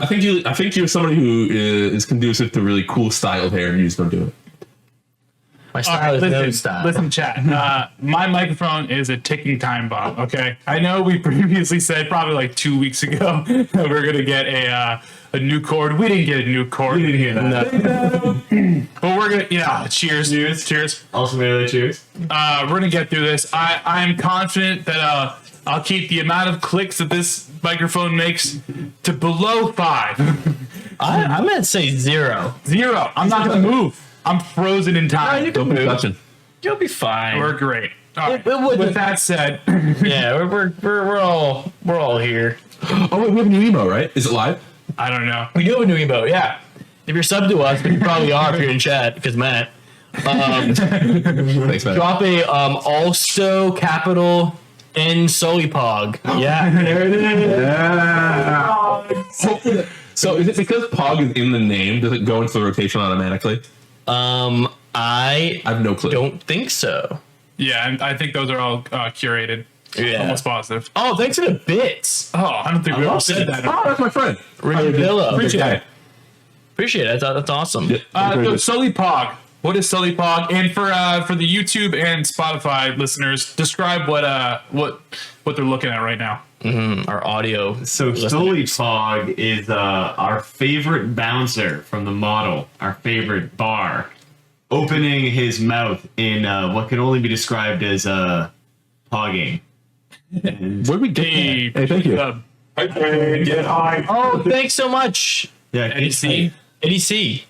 I think you're somebody who is conducive to really cool style hair, and you just don't do it. My style is no style. Listen, chat. My microphone is a ticking time bomb. Okay, I know we previously said probably like 2 weeks ago that we're gonna get a new cord. We didn't get a new cord. You didn't hear that. But we're gonna cheers. Allston Melee, cheers. We're gonna get through this. I'm confident that I'll keep the amount of clicks that this microphone makes to below 5. I'm gonna say 0. 0. I'm not gonna move. I'm frozen in time. Don't be touching. You'll be fine. We're great. All right. With that said, yeah, we're all here. Oh, wait, we have a new emo, right? Is it live? I don't know. We do have a new emote, yeah. If you're subbed to us, but you probably are if you're in chat, because Matt. Thanks, man. Drop a also capital NSULLYPOG. Yeah, there it is. Yeah. So is it because Pog is in the name? Does it go into the rotation automatically? I have no clue. Don't think so. Yeah, and I think those are all curated. Yeah. Almost positive. Oh, thanks for the bits. Oh, I don't think we all said that. Oh, that's my friend. Appreciate it. That's awesome. So SULLYPOG. What is SULLYPOG? And for the YouTube and Spotify listeners, describe what they're looking at right now. Our audio. So SULLYPOG is our favorite bouncer from the model, our favorite bar, opening his mouth in what can only be described as pogging. Where'd we get that? Hey, thank you. Get high. Oh, thanks so much. Yeah, Eddie C. Eddie C.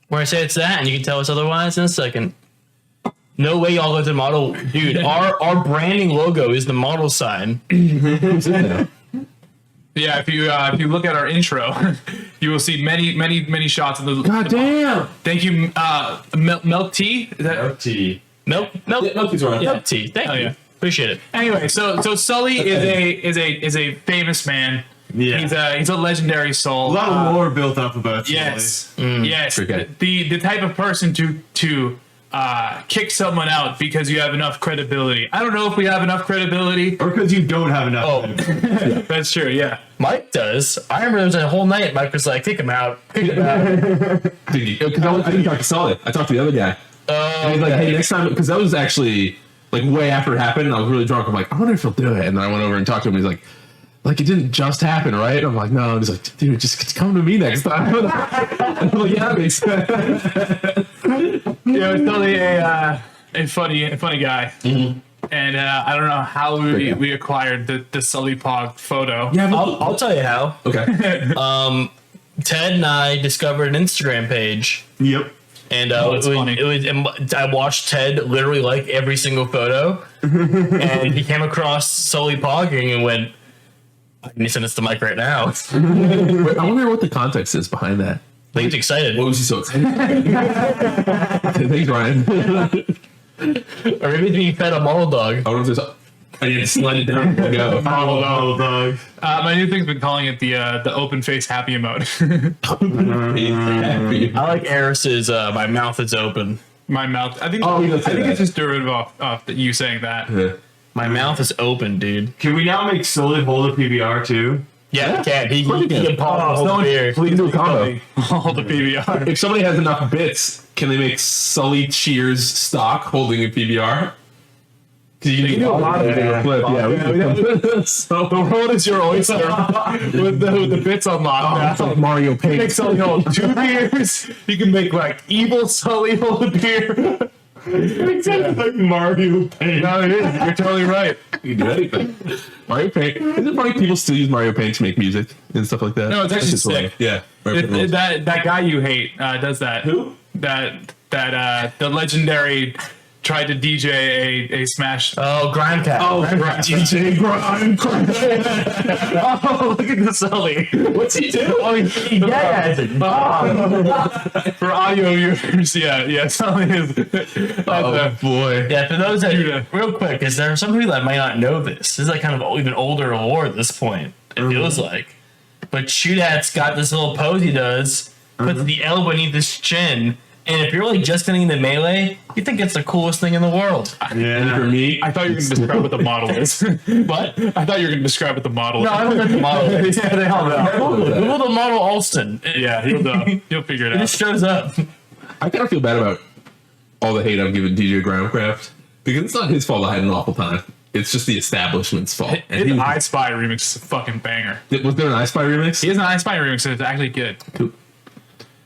Where I say it's that, and you can tell us otherwise in a second. No way y'all go to the model. Dude, our branding logo is the model sign. Yeah, if you look at our intro, you will see many shots of the. God damn! Thank you, Milk Tea. Is that Milk tea. Milk Tea's right. Milk tea. Thank you. Yeah. Appreciate it. Anyway, so Sully is a famous man. Yeah. He's a legendary soul. A lot of lore built up about Yes, Sully. yes. Okay. The type of person to kick someone out because you have enough credibility. I don't know if we have enough credibility. Or because you don't have enough. Oh, That's true. Yeah. Mike does. I remember there was a whole night Mike was like, kick him out. Kick him out. Because I didn't talk to Sully. I talked to the other guy. And he's like, hey, next time, because that was actually like way after it happened. I was really drunk. I'm like, I wonder if he'll do it. And then I went over and talked to him. He's like it didn't just happen, right? I'm like, no. And he's like, dude, just come to me next time. I'm like, yeah, that makes sense. Yeah, it's totally a funny guy. Mm-hmm. And I don't know how we acquired the SULLYPOG photo. Yeah, I'll tell you how. okay. Ted and I discovered an Instagram page. Yep. And funny. I watched Ted literally like every single photo. And he came across SULLYPOGing and went, I need to send this to Mike right now. Wait, I wonder what the context is behind that. I think he's excited. What was he so excited? Thanks, Ryan. Or maybe he's being fed a model dog. I wonder if there's. I need to slide it down. Go. Model dog. My new thing's been calling it the open face happy emote. I like Eris's my mouth is open. My mouth. I think. Oh, I think it's just derivative off you saying that. Yeah. My mouth is open, dude. Can we now make Sully hold a PBR too? Yeah, he can. He can pop Oh, the whole beer. Please do a combo. Hold the PBR. If somebody has enough bits, can they make Sully Cheers stock holding a PBR? Because you can do a lot of it. Flip. Yeah, so The world is your oyster with the bits unlocked. that's like Mario Paint. Make Sully hold 2 beers. You can make like evil Sully hold a beer. Like Mario Paint. No, it is. You're totally right. You can do anything. Mario Paint. Is it funny people still use Mario Paint to make music and stuff like that? No, it's actually That's just sick. funny. Yeah. Mario Paint rules. That guy you hate does that. Who? That the legendary tried to DJ a Smash. Oh, Grindcat. DJ Grime. Oh, look at the Sully. What's he do? Oh, he for audio viewers, yeah, Sully is. Oh, boy. Yeah, for those that real quick, is there some people that might not know this? This is like kind of even older lore at this point. It feels like. But Shootat's got this little pose he does, puts the L beneath his chin, And if you're like just getting into Melee, you think it's the coolest thing in the world. And for me, I thought you were going to describe what the model is. But I thought you were going to describe what the model is. no, I don't know the model. Yeah, they all know. Google the model Allston. Yeah, he'll know. You'll figure it It out. just shows up. I kind of feel bad about all the hate I've given DJ Groundcraft because it's not his fault I had an awful time. It's just the establishment's fault. And His I Spy remix is a fucking banger. was there an I Spy remix? He has an I Spy remix and it's actually good.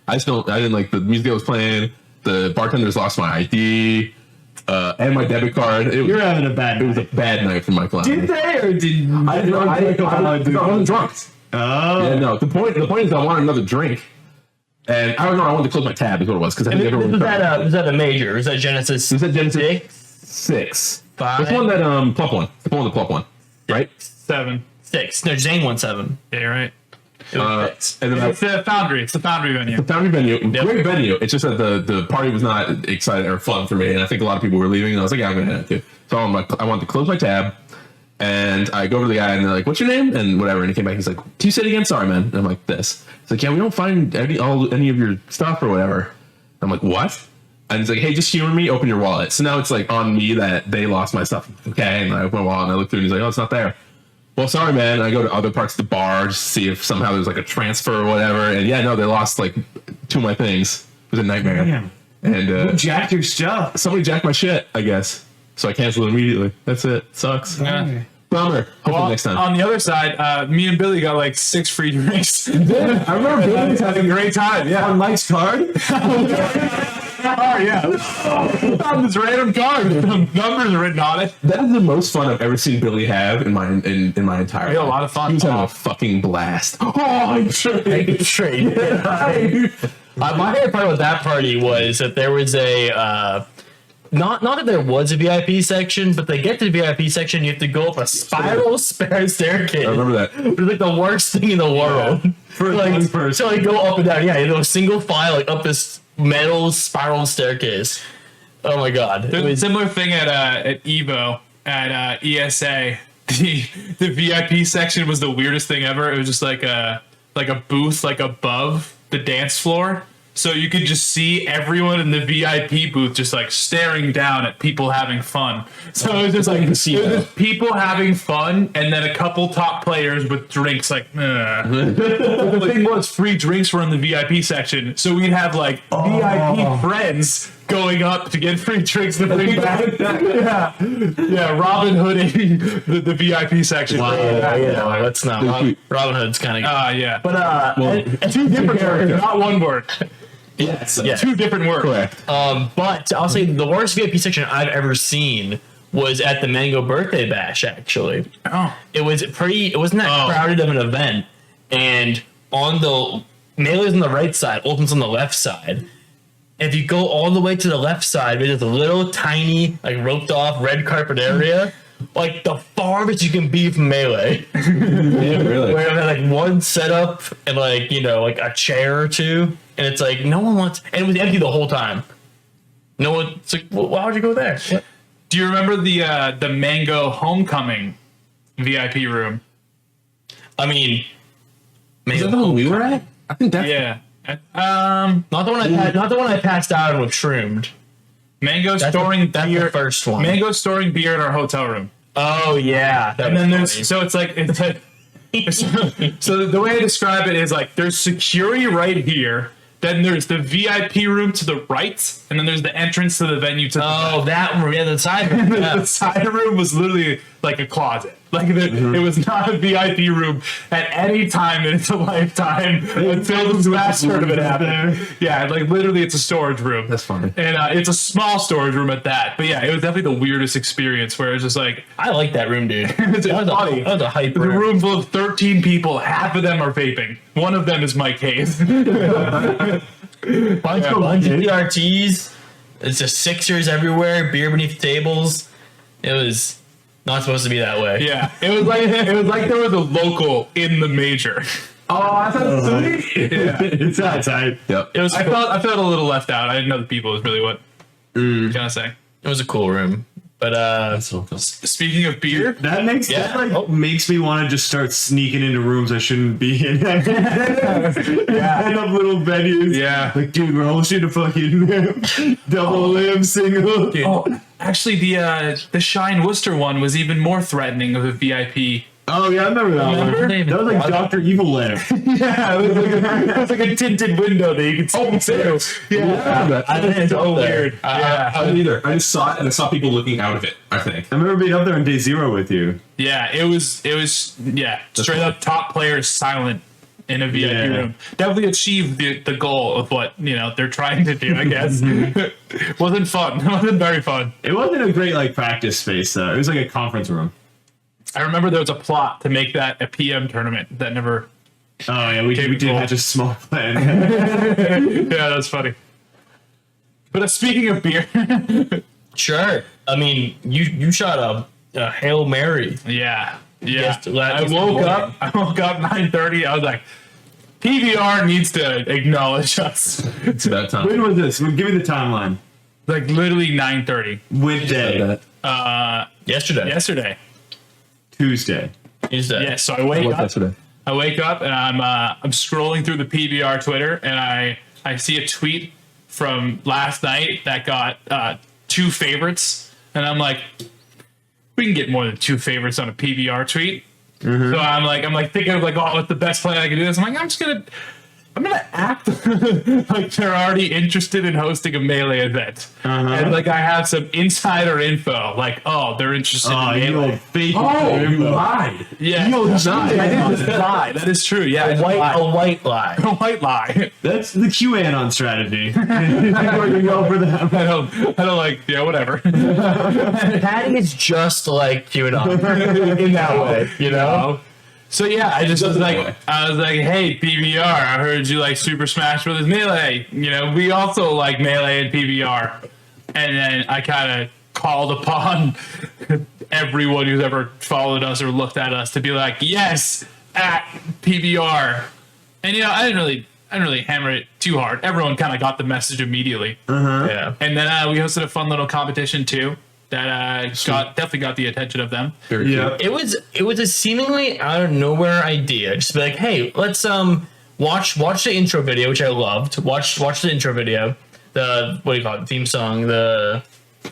I didn't like the music I was playing. The bartenders lost my ID and my debit card. You're having a bad It was a bad night for Michael. Did they or did I wasn't drunk. Oh. Yeah, no. The point is I wanted another drink. And I don't know. I wanted to close my tab. Is what it was because I think everyone Was that a major? Was that Genesis? Was that Genesis 6? 6? Five? Which one? That plump one. The one with the plump one, right? 7. 6. No, Zane won 7. Yeah, you're right. It was 6. And then It's the Foundry. It's the Foundry venue. the Foundry venue, great venue. It's just that the party was not exciting or fun for me, and I think a lot of people were leaving, and I was like, yeah, I'm gonna head out too. So I wanted to close my tab, and I go over to the guy, and they're like, "What's your name?" and whatever, and he came back. He's like, "Do you say it again? Sorry, man." And I'm like, "This." He's like, "Yeah, we don't find any of your stuff or whatever." I'm like, "What?" And he's like, "Hey, just humor me. Open your wallet." So now it's like on me that they lost my stuff. Okay, and I open my wallet and I look through, and he's like, "Oh, it's not there." Well, sorry, man. And I go to other parts of the bar just to see if somehow there's like a transfer or whatever. And yeah, no, they lost like 2 of my things. It was a nightmare. Damn. And Jacked your stuff. somebody jacked my shit, I guess. So I canceled it immediately. That's it. Sucks. Yeah. Bummer. Hopefully next time. On the other side, me and Billy got like 6 free drinks. I remember Billy was having a great time. Yeah. On Mike's card? Oh, yeah. On this random card. Numbers written on it. That is the most fun I've ever seen Billy have in my entire life. He had a lot of fun. He was having a fucking blast. Oh, I'm straight. My favorite part of that party was that there was a not that there was a VIP section, but to get to the VIP section, you have to go up a spiral staircase. I remember that. It's like the worst thing in the world. For like, one person. so like go up and down. Yeah, you know, single file like up this metal spiral staircase. Oh my god! There's a similar thing at Evo at ESA. The VIP section was the weirdest thing ever. It was just like a booth like above the dance floor, so you could just see everyone in the VIP booth just like staring down at people having fun. So it was just like just people having fun, and then a couple top players with drinks. Like, but the thing was, free drinks were in the VIP section, so we'd have like VIP friends going up to get free drinks to bring back. yeah, Robin Hooding the VIP section. yeah, that's not Robin Hood's kind of. Yeah, But two different words, not one word. yes, yeah. Two different words. Correct. But I'll say the worst VIP section I've ever seen was at the Mango Birthday Bash. Actually, Oh, it wasn't that crowded of an event, and on the Melee's on the right side, Ultimate's on the left side. If you go all the way to the left side, there's a little tiny, like roped off red carpet area, like the farthest you can be from Melee. Yeah, really. Where they had like one setup and like, you know, like a chair or two, and it's like no one wants, and it was empty the whole time. No one. It's like, well, why would you go there? What? do you remember the Mango Homecoming VIP room? I mean, Is that the one we were at? I think that's Yeah. not the one I passed out and was shroomed. Mango storing That's beer. the first one. Mango storing beer in our hotel room. Oh yeah, And then so it's like so the way I describe it is like there's security right here, then there's the VIP room to the right, and then there's the entrance to the venue to the left. that room, yeah, the side room. The Yeah. side room was literally like a closet. Like it was not a VIP room at any time in its lifetime until this last tournament happened. Yeah, like literally, it's a storage room. That's funny. And it's a small storage room at that. But yeah, it was definitely the weirdest experience where it's just like I like that room, dude. it's funny. That was a hype The room. room full of 13 people, half of them are vaping. One of them is Mike Hayes. Bunch of DRTs. It's just Sixers everywhere. Beer beneath tables. It was not supposed to be that way. Yeah, it was like there was a local in the major. Oh, I thought it was sweet. Yeah. It's that tight. Yep. It was. I felt a little left out. I didn't know the people was really what I was trying to say. It was a cool room. But Speaking of beer, That makes makes me want to just start sneaking into rooms I shouldn't be in. End up little venues. Yeah. Like, dude, we're all shooting a fucking double limb single. oh, actually, the Shine Worcester one was even more threatening of a VIP. Oh yeah, I remember that one. That was like Dr. Evil Land. yeah, it was like a tinted window that you could see through. Yeah, I think it's so Weird. I didn't either. I just saw it and I saw people looking out of it. I think. I remember being up there on day 0 with you. Yeah, it was straight up top players silent in a VIP room. Definitely achieved the goal of what they're trying to do. I guess wasn't fun. It wasn't very fun. It wasn't a great like practice space though. It was like a conference room. I remember there was a plot to make that a PM tournament that never. Oh yeah, we did have a small plan. Yeah, that's funny. But speaking of beer, Sure. I mean, you shot a Hail Mary. yeah. Yes, I woke up 9:30. I was like, PBR needs to acknowledge us. It's about time. When was this? Give me the timeline. Like literally 9:30 When day? Yesterday. Tuesday. Yeah, so I wake up. Yesterday. I wake up and I'm scrolling through the PBR Twitter and I see a tweet from last night that got 2 favorites and I'm like, we can get more than 2 favorites on a PBR tweet. So I'm like thinking of like, oh, what's the best play I can do this? I'm like, I'm gonna act like they're already interested in hosting a Melee event, and like I have some insider info, like they're interested in Melee. You lied. Yeah, You lied. I didn't lie. That is true. Yeah, A white lie. a white lie. That's the QAnon strategy. Working well for them. I don't like. Yeah, whatever. That is just like QAnon in that way, you know? So yeah, I was Doesn't like, anyway. hey PBR, I heard you like Super Smash Bros. Melee. We also like Melee and PBR. And then I kind of called upon everyone who's ever followed us or looked at us to be like, yes, at PBR. And I didn't really hammer it too hard. Everyone kind of got the message immediately. Yeah. And then we hosted a fun little competition too that definitely got the attention of them. Very Yeah. cute. It was a seemingly out of nowhere idea. Just be like, hey, let's watch the intro video, which I loved. Watch the intro video. The what do you call it? Theme song. The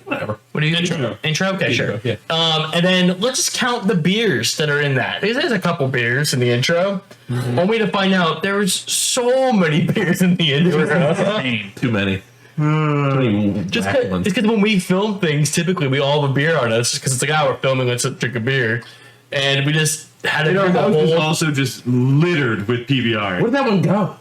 Whatever. what do you Intro. Intro? Okay, sure. Yeah. And then let's just count the beers that are in that. There's a couple beers in the intro. Only to find out there was so many beers in the intro. Insane. Too many. Too many Just whack ones. because when we film things, typically we all have a beer on us because it's like, we're filming, let's drink a beer, and we just had to drink a That was whole. also just littered with PBR. Where did that one go?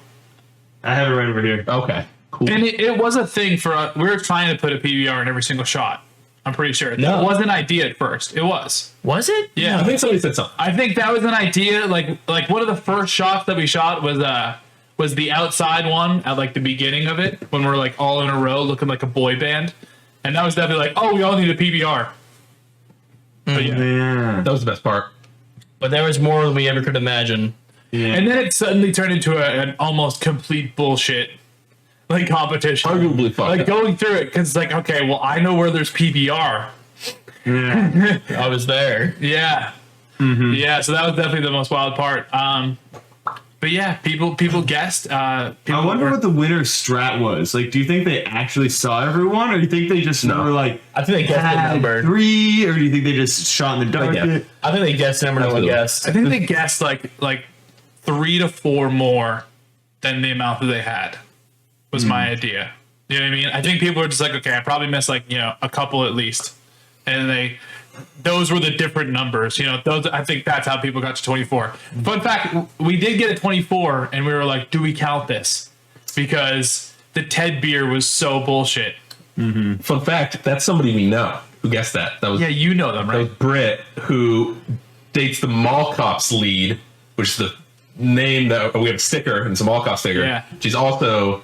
I have it right over here. Okay. Cool. And it was a thing for us. We were trying to put a PBR in every single shot. I'm pretty sure. No. It was an idea at first. It was. Was it? Yeah. I think somebody said something. I think that was an idea. Like one of the first shots that we shot was the outside one at like the beginning of it when we're like all in a row looking like a boy band, and that was definitely like, oh, we all need a PBR. But yeah. Yeah. That was the best part. But there was more than we ever could imagine. Yeah. And then it suddenly turned into an almost complete bullshit like competition. Arguably fucked Like up. going through it because it's like, okay, well, I know where there's PBR. Yeah. I was there. Yeah. Yeah, so that was definitely the most wild part. But yeah, people guessed. I wonder what the winner's strat was. Like, do you think they actually saw everyone, or do you think they just were like, I think they guessed the had number. 3, or do you think they just shot in the dark? Yeah. I think they guessed the number. No one Absolutely. guessed. I think they guessed like 3 to 4 more than the amount that they had was my idea. You know what I mean? I think people were just like, okay, I probably missed like, a couple at least. And those were the different numbers. Those, I think that's how people got to 24. Fun fact, we did get a 24 and we were like, do we count this? Because the Ted beer was so bullshit. Fun fact, that's somebody we know who guessed that. That was Yeah, you know them, that was right? Britt, who dates the Mall Cops lead, which is the name that we have a sticker, and it's a Mall Cop sticker. Yeah. She's also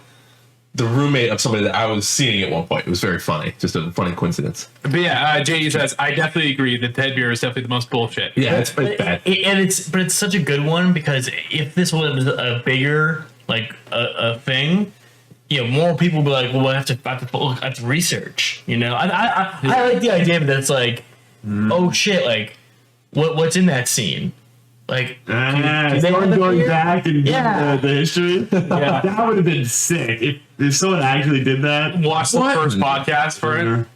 the roommate of somebody that I was seeing at one point. It was very funny. Just a funny coincidence. But yeah, JD says, I definitely agree that Ted beer is definitely the most bullshit. Yeah, it's bad. But it's such a good one because if this was a bigger like a thing, more people will be like, well, I have to research. I like the idea that it's like, oh shit, like what's in that scene? Like, they were going back and the history. Yeah. That would have been sick if someone actually did that. Watch the first podcast for it.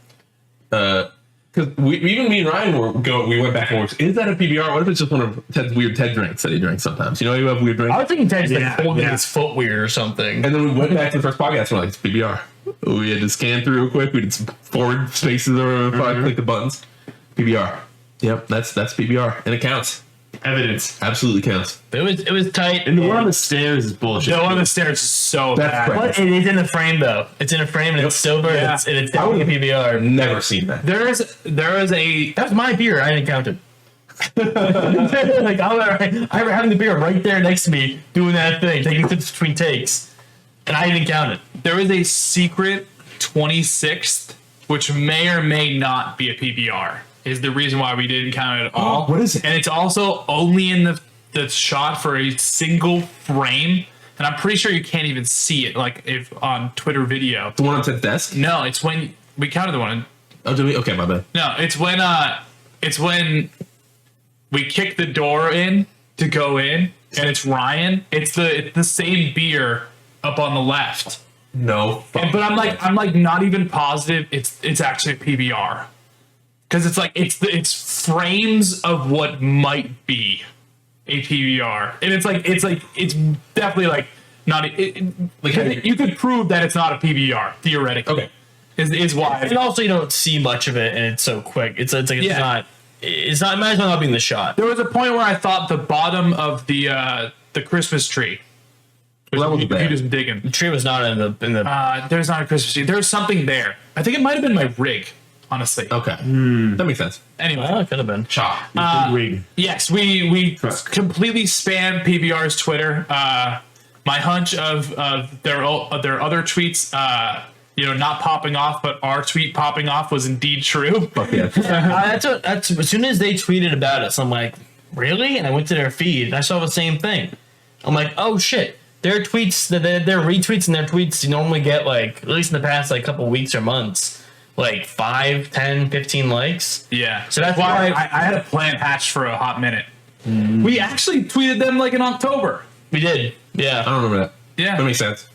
Because even me and Ryan we went back and forth. Is that a PBR? What if it's just one of Ted's weird Ted drinks that he drinks sometimes? You have weird drinks. I was thinking Ted's like holding his foot weird or something. And then we went back to the first podcast. We're like, it's PBR. We had to scan through real quick. We did some forward spaces or click the buttons. PBR. Yep, that's PBR, and it counts. Evidence. Absolutely counts. It was tight. And the one on the stairs is bullshit. The one on the stairs is so bad. But it is in the frame though. It's in a frame and it's silver and it's definitely a PBR. Never seen that. There is a That was my beer. I didn't count it. Like I were having the beer right there next to me, doing that thing, taking sips between takes, and I didn't count it. there is a secret 26th, which may or may not be a PBR. Is the reason why we didn't count it at all. What is it? And it's also only in the shot for a single frame, and I'm pretty sure you can't even see it, like if on Twitter video. The one on Ted's desk? No, it's when we counted the one. Oh, did we? Okay, my bad. No, it's when we kick the door in to go in, and it's Ryan. It's the same beer up on the left. No. But I'm like not even positive it's actually a PBR. Because it's like it's frames of what might be a PBR, and it's definitely like not you could prove that it's not a PBR theoretically. Okay, is why. And also you don't see much of it, and it's so quick. It's not. It might as well not be in the shot. There was a point where I thought the bottom of the Christmas tree. Well, that wasn't bad. You just digging. The tree was not in the. There's not a Christmas tree. There's something there. I think it might have been my rig. Honestly. Okay. That makes sense. Anyway. Oh, it could have been. Chop. Yes, we completely spammed PBR's Twitter. My hunch of their other tweets, not popping off, but our tweet popping off was indeed true. Fuck yeah. That's as soon as they tweeted about us, I'm like, really? And I went to their feed and I saw the same thing. I'm like, oh shit. Their tweets, their retweets and their tweets, you normally get like, at least in the past like couple weeks or months, like 5, 10, 15 likes. Yeah. So that's why I had a plan hatched for a hot minute. We actually tweeted them like in October. we did. Yeah. I don't remember that. Yeah. That makes sense.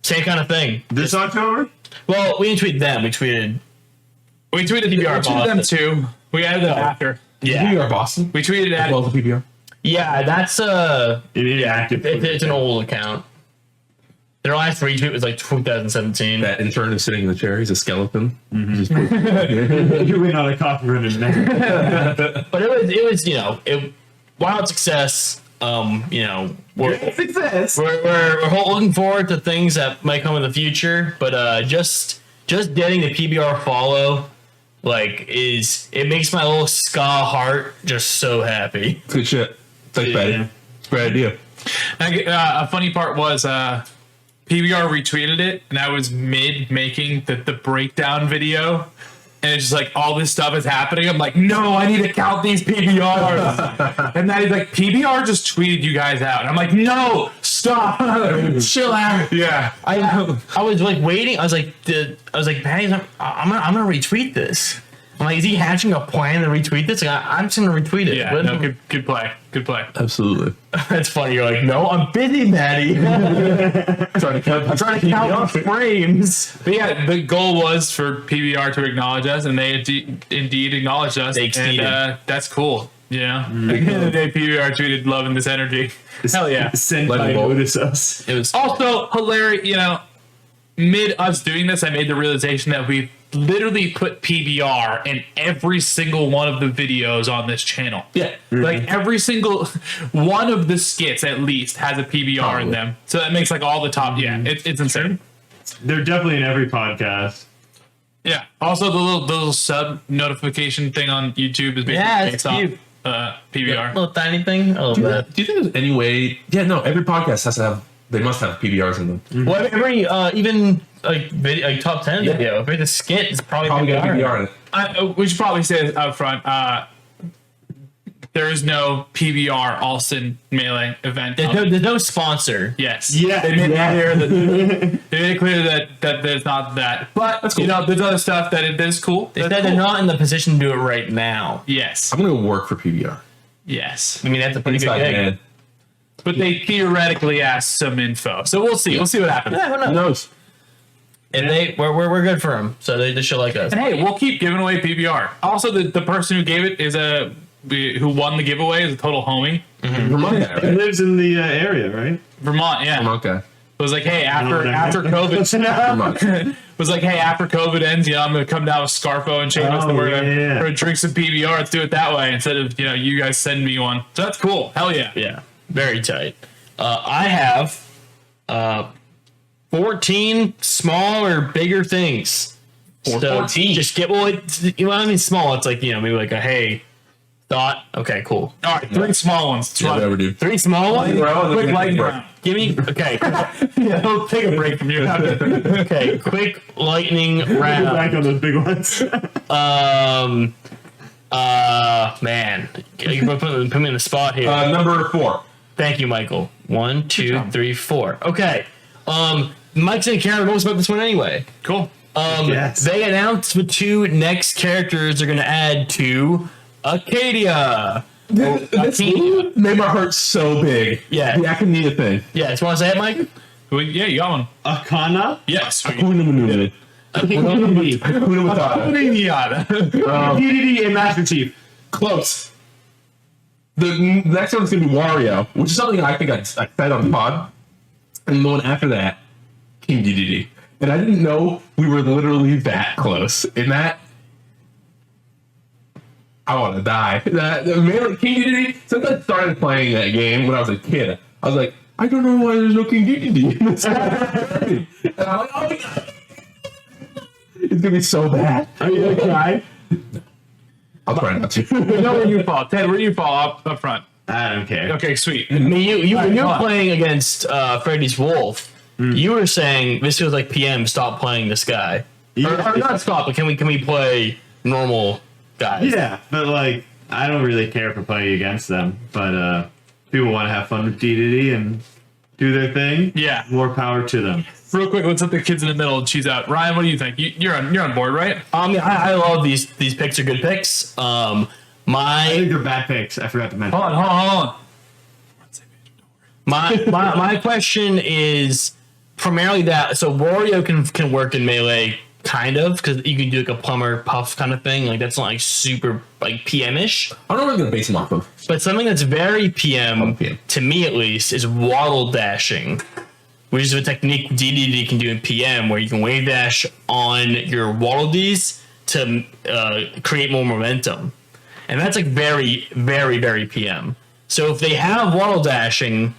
Same kind of thing. This October? Well, we didn't tweet them. We tweeted PBR them too. We added them after. Yeah. PBR Boston. We tweeted As at well as the PBR. Yeah, that's Inactive. it's an old account. Their last retweet was like 2017. That intern is sitting in the chair. He's a skeleton. Just You win on a coffee run in there. But it was wild success. We're success. we're looking forward to things that might come in the future. But just getting the PBR follow, like, it makes my little ska heart just so happy. Good shit. Thanks, Patty. It's a great idea. a funny part was PBR retweeted it, and I was making the breakdown video, and it's just like all this stuff is happening. I'm like, no, I need to count these PBRs. And then he's like, PBR just tweeted you guys out. And I'm like, no, stop, chill out. Yeah, I was like waiting. I was like, Patty, I'm gonna retweet this. I'm like, is he hatching a plan to retweet this? Like, I'm just gonna retweet it. yeah. No, good play, good play. Absolutely. That's funny. You're like, no, I'm busy, Maddie. I'm trying to count frames. But yeah, the goal was for PBR to acknowledge us, and they indeed acknowledged us. They exceeded. And that's cool. Yeah. At the end of the day, PBR tweeted loving this energy. Hell yeah. Send Let by me vote. notice us. It was Also hilarious, mid us doing this, I made the realization that we literally put PBR in every single one of the videos on this channel. Yeah. Like every single one of the skits at least has a PBR in Probably. them. So that makes like all the top. Yeah, it's insane. They're definitely in every podcast. Yeah. Also, the little sub notification thing on YouTube is basically based cute. on PBR. little tiny thing. I love that. Do you think there's any way? Yeah, no. Every podcast has to have. They must have PBRs in them. Well, every even like top 10 video, if it's a skit, it's probably Probably got a PBR in it. We should probably say this up front. there is no PBR Allston Melee event. There's no sponsor. Yes. Yeah. They made it clear that there's not that. But, That's cool. there's other stuff that is cool. They said they're not in the position to do it right now. Yes. I'm gonna go work for PBR. Yes. I mean, that's a pretty good gig. Man. But they theoretically asked some info. So we'll see. We'll see what happens. Yeah, who Who knows? knows? And we're good for them, so they should like us. And hey, we'll keep giving away PBR. Also, the person who gave it who won the giveaway is a total homie. Vermont guy, He right? lives in the area, right? Vermont, yeah. Vermont guy. It was like, hey, after COVID, Vermont. was like, hey, after COVID ends, I'm gonna come down with Scarfo and Chavis, and we're gonna drink some PBR. Let's do it that way instead of you guys send me one. So that's cool. Hell yeah. Yeah, very tight. I have 14 small or bigger things. 14. Just get I mean small. It's like maybe like a hey thought. Okay, cool. All right, 3 small ones. Yeah, whatever, dude. 3 small ones. Quick lightning round. Give me okay. He'll take a break from you. Okay, quick lightning round. Back on those big ones. Man, you put me in the spot here. Number 4. Thank you, Michael. 1, 2, 3, 4. Okay. Mike's gonna care most about this one anyway. Cool. Yes. They announced the 2 next characters they're gonna add to Acadia. This made my heart so big. Yeah. The Akanita thing. Yeah, just want to say it, Mike? Well, yeah, you got one. Akana? Yes. Hakuna Manuna. Hakuna Matata. DDD and MasterCheif. Close. The next one's gonna be Wario, which is something I think I said on the pod. And the one after that, King DDD. And I didn't know we were literally that close. In that, I want to die. That King DDD. Since I started playing that game when I was a kid, I was like, I don't know why there's no King DDD in this game. And I'm like, oh my god, it's gonna be so bad. Are you gonna cry? I'll try not to. Where do you fall? Ted, where do you fall up front? I don't care. Okay, sweet. I mean, you when you're hold on. playing against Freddy's Wolf, you were saying this feels like PM. Stop playing this guy, or not stop. But can we play normal guys? Yeah, but like, I don't really care for playing against them. But people want to have fun with DDD and do their thing. Yeah. More power to them. Real quick, let's let the kids in the middle cheese out. Ryan, what do you think? You're on board, right? I love these picks are good picks. I think they're bad picks. I forgot to mention. Hold on. My question is primarily that so Wario can work in Melee kind of because you can do like a plumber puff kind of thing. Like that's not like super like PM-ish. I don't know what I'm gonna base him off of. But something that's very PM, PM. to me at least, is waddle dashing, which is a technique DDD can do in PM, where you can wave dash on your waddle Ds to create more momentum. And that's like very, very, very PM. So if they have waddle dashing,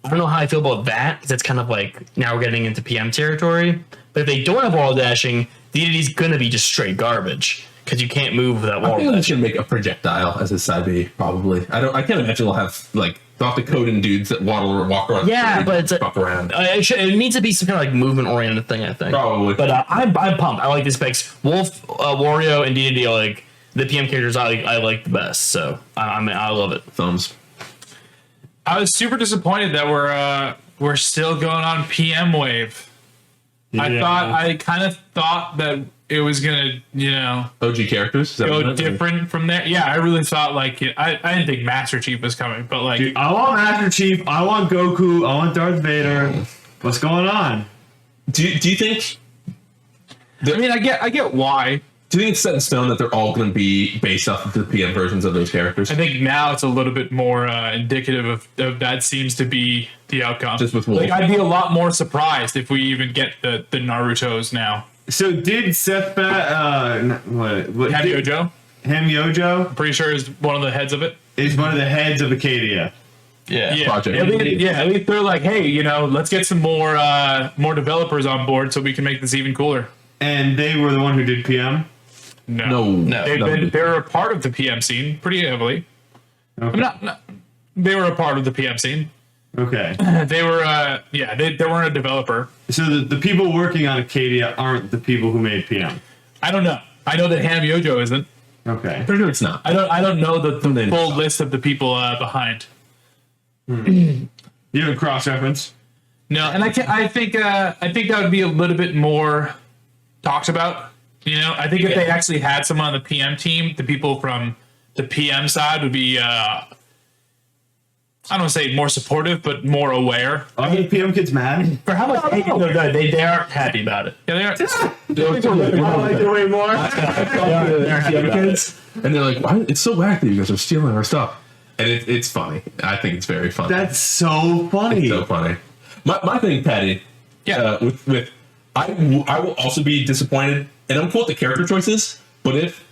I don't know how I feel about that, because that's kind of like, now we're getting into PM territory. But if they don't have waddle dashing, DDD's gonna be just straight garbage, because you can't move without I waddle think they dashing. should make a projectile as a side B, probably. I can't imagine they'll have like they'll have to code in dudes that waddle or walk around. Yeah, but it's a, fuck around. it needs to be some kind of like movement oriented thing, I think. Probably. But I'm pumped. I like these picks. Wolf, Wario, and DDD are like the PM characters I like the best. So I love it. Thumbs. I was super disappointed that we're still going on PM wave. I kind of thought that it was gonna, OG characters. Is that what go it is? different from there. Yeah, I really thought like I didn't think MasterCheif was coming, but like Dude, I want MasterCheif. I want Goku. I want Darth Vader. What's going on? Do you think? I mean, I get why. Do you think it's set in stone that they're all going to be based off of the PM versions of those characters? I think now it's a little bit more indicative of that seems to be the outcome. Just with Wolf. like, I'd be a lot more surprised if we even get the Narutos now. So did Seth what Have you, Joe? Ham Yojo Pretty sure is one of the heads of it. is one of the heads of Acadia. Yeah. Project. At least they're like, hey, let's get some more developers on board so we can make this even cooler. And they were the one who did PM. No. They're a part of the PM scene pretty heavily. Okay. They were a part of the PM scene. Okay. They were, they weren't a developer. So the people working on Acadia aren't the people who made PM. I don't know. I know that Ham Yojo isn't. Okay. Pretty sure it's not. I don't know the Then full stop. list of the people behind. You have a cross reference? No, and I think that would be a little bit more talked about. You know, I think if they actually had someone on the PM team, the people from the PM side would be I don't want to say more supportive, but more aware. Are the PM kids mad? For how much hate they aren't happy about it. Yeah, they are. I like it way more. And they're like, "Why? It's so whack that you guys are stealing our stuff." And it's funny. I think it's very funny. That's so funny. It's so funny. My thing, Patty. Yeah. With I will also be disappointed, and I'm cool with the character choices. But if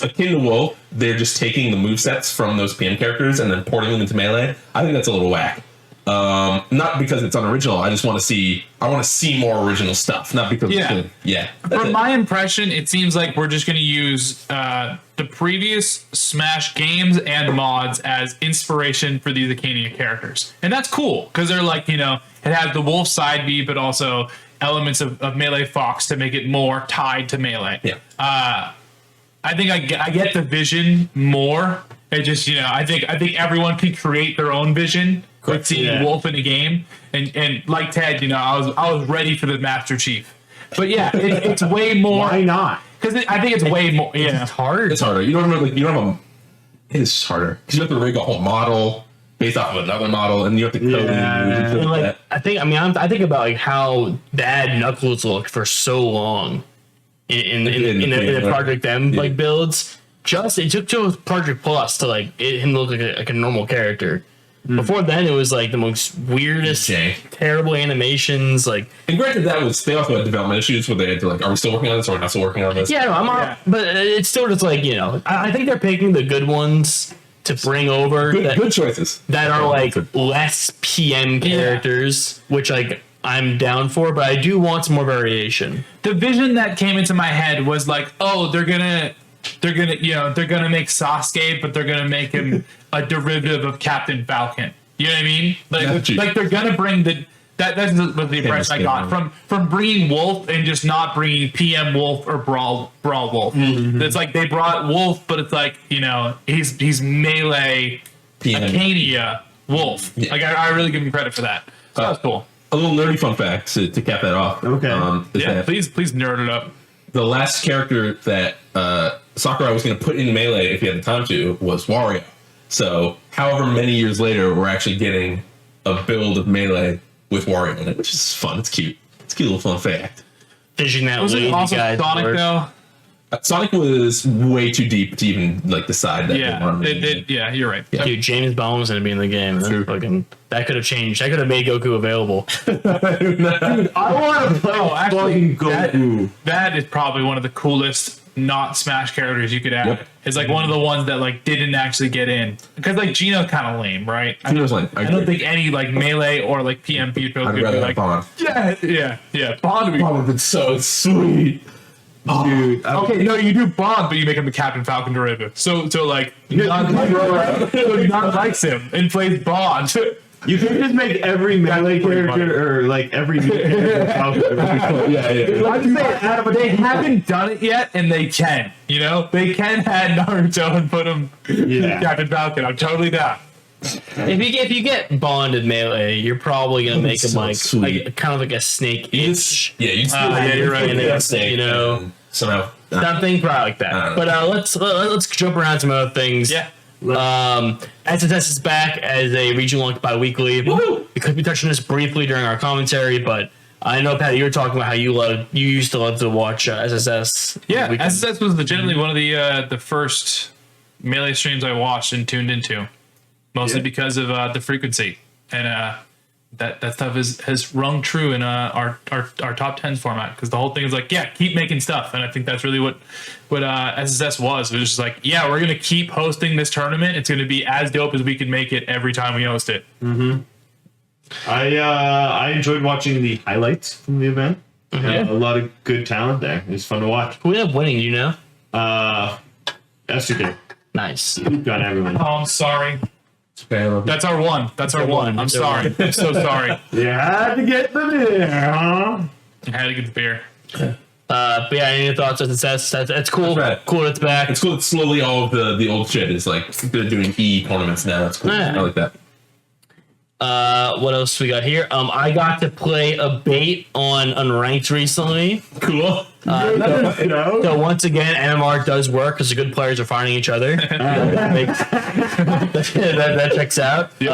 akin to Wolf, they're just taking the movesets from those PM characters and then porting them into Melee, I think that's a little whack. Not because it's unoriginal. I just want to see. I want to see more original stuff. Not because. From my impression, it seems like we're just going to use the previous Smash games and mods as inspiration for these Acania characters, and that's cool because they're like, you know, it has the Wolf side B, but also elements of Melee Fox to make it more tied to Melee. Yeah. I think I get the vision more. It just, you know, I think everyone can create their own vision with seeing Wolf in a game, and like Ted, you know, I was ready for the MasterCheif, but yeah, it's way more. Why not? Because I think it's way more. Yeah, It's hard. It's harder. You don't have it is harder because you have to rig a whole model based off of another model, and you have to code Yeah. it. Like I think about like how bad Knuckles looked for so long in the Project M like builds. It took to Project Plus to like him look like a normal character. Before then, it was like the most weirdest, terrible animations. Like, and granted, they also had development issues where they had to like, are we still working on this or not still working on this? yeah, no, I'm on, but it's still just like, you know, I think they're picking the good ones to bring over. Good choices that are like less PM characters, which like I'm down for, but I do want some more variation. the vision that came into my head was like, oh, they're gonna make Sasuke, but they're gonna make him a derivative of Captain Falcon. You know what I mean? Like they're gonna bring that's what the impression I got from bringing Wolf and just not bringing PM Wolf or Brawl Wolf. Mm-hmm. It's like they brought Wolf, but it's like, you know, he's Melee Acania Wolf. Yeah. Like I really give him credit for that. So that's cool. A little nerdy fun fact to cap that off. Okay. Please nerd it up. The last character that Sakurai was going to put in Melee, if he had the time to, was Wario. So, however many years later, we're actually getting a build of Melee with Wario in it, which is fun. It's cute. It's a cute little fun fact. Fishing that Was it also Sonic though? Sonic was way too deep to even like decide that. Yeah, you're right. Yeah. Dude, James Bond was going to be in the game. That could have changed. That could have made Goku available. I want to play. Oh, actually, Goku. that is probably one of the coolest not Smash characters you could add. Yep. It's like one of the ones that like didn't actually get in because like Gino's kind of lame, right? I don't think any like Melee or like PM people could be like Bond. Yeah. Bond would be. Bond would be so sweet. Dude, okay, no, you do Bond, but you make him the Captain Falcon derivative. So like, none likes him and plays Bond. You can just make every Melee character or like every new character. I'm just saying, Adam, but they haven't done it yet, and they can. You know, they can add Naruto and put him Captain Falcon. I'm totally down. If you get Bond in Melee, you're probably gonna make him so like sweet. kind of like a snake-ish. You'd you're right. Snake, you know, somehow. something probably like that. But let's jump around some other things. Yeah. SSS is back as a regional bi-weekly. Woo-hoo! We could be touching this briefly during our commentary, but I know, Pat, you were talking about how you used to love to watch SSS. Yeah, SSS was legitimately one of the first Melee streams I watched and tuned into, mostly because of the frequency, and that stuff has rung true in our top 10s format, because the whole thing is like, yeah, keep making stuff, and I think that's really what SSS was. It was just like, yeah, we're gonna keep hosting this tournament. It's gonna be as dope as we can make it every time we host it. Mm-hmm. I enjoyed watching the highlights from the event. A lot of good talent there. It was fun to watch. Who ended up winning? You know? S3E18. Nice. Got everyone. Oh, I'm sorry. That's our one. That's our one. I'm sorry. I'm so sorry. You had to get the beer, huh? I had to get the beer. But yeah, any thoughts? That's cool. Right. Cool, it's back. It's cool that slowly all of the old shit is like they're doing tournaments now. That's cool. Yeah. I like that. What else we got here? I got to play a bait on Unranked recently. Cool. So once again, MMR does work because the good players are finding each other. that checks out. He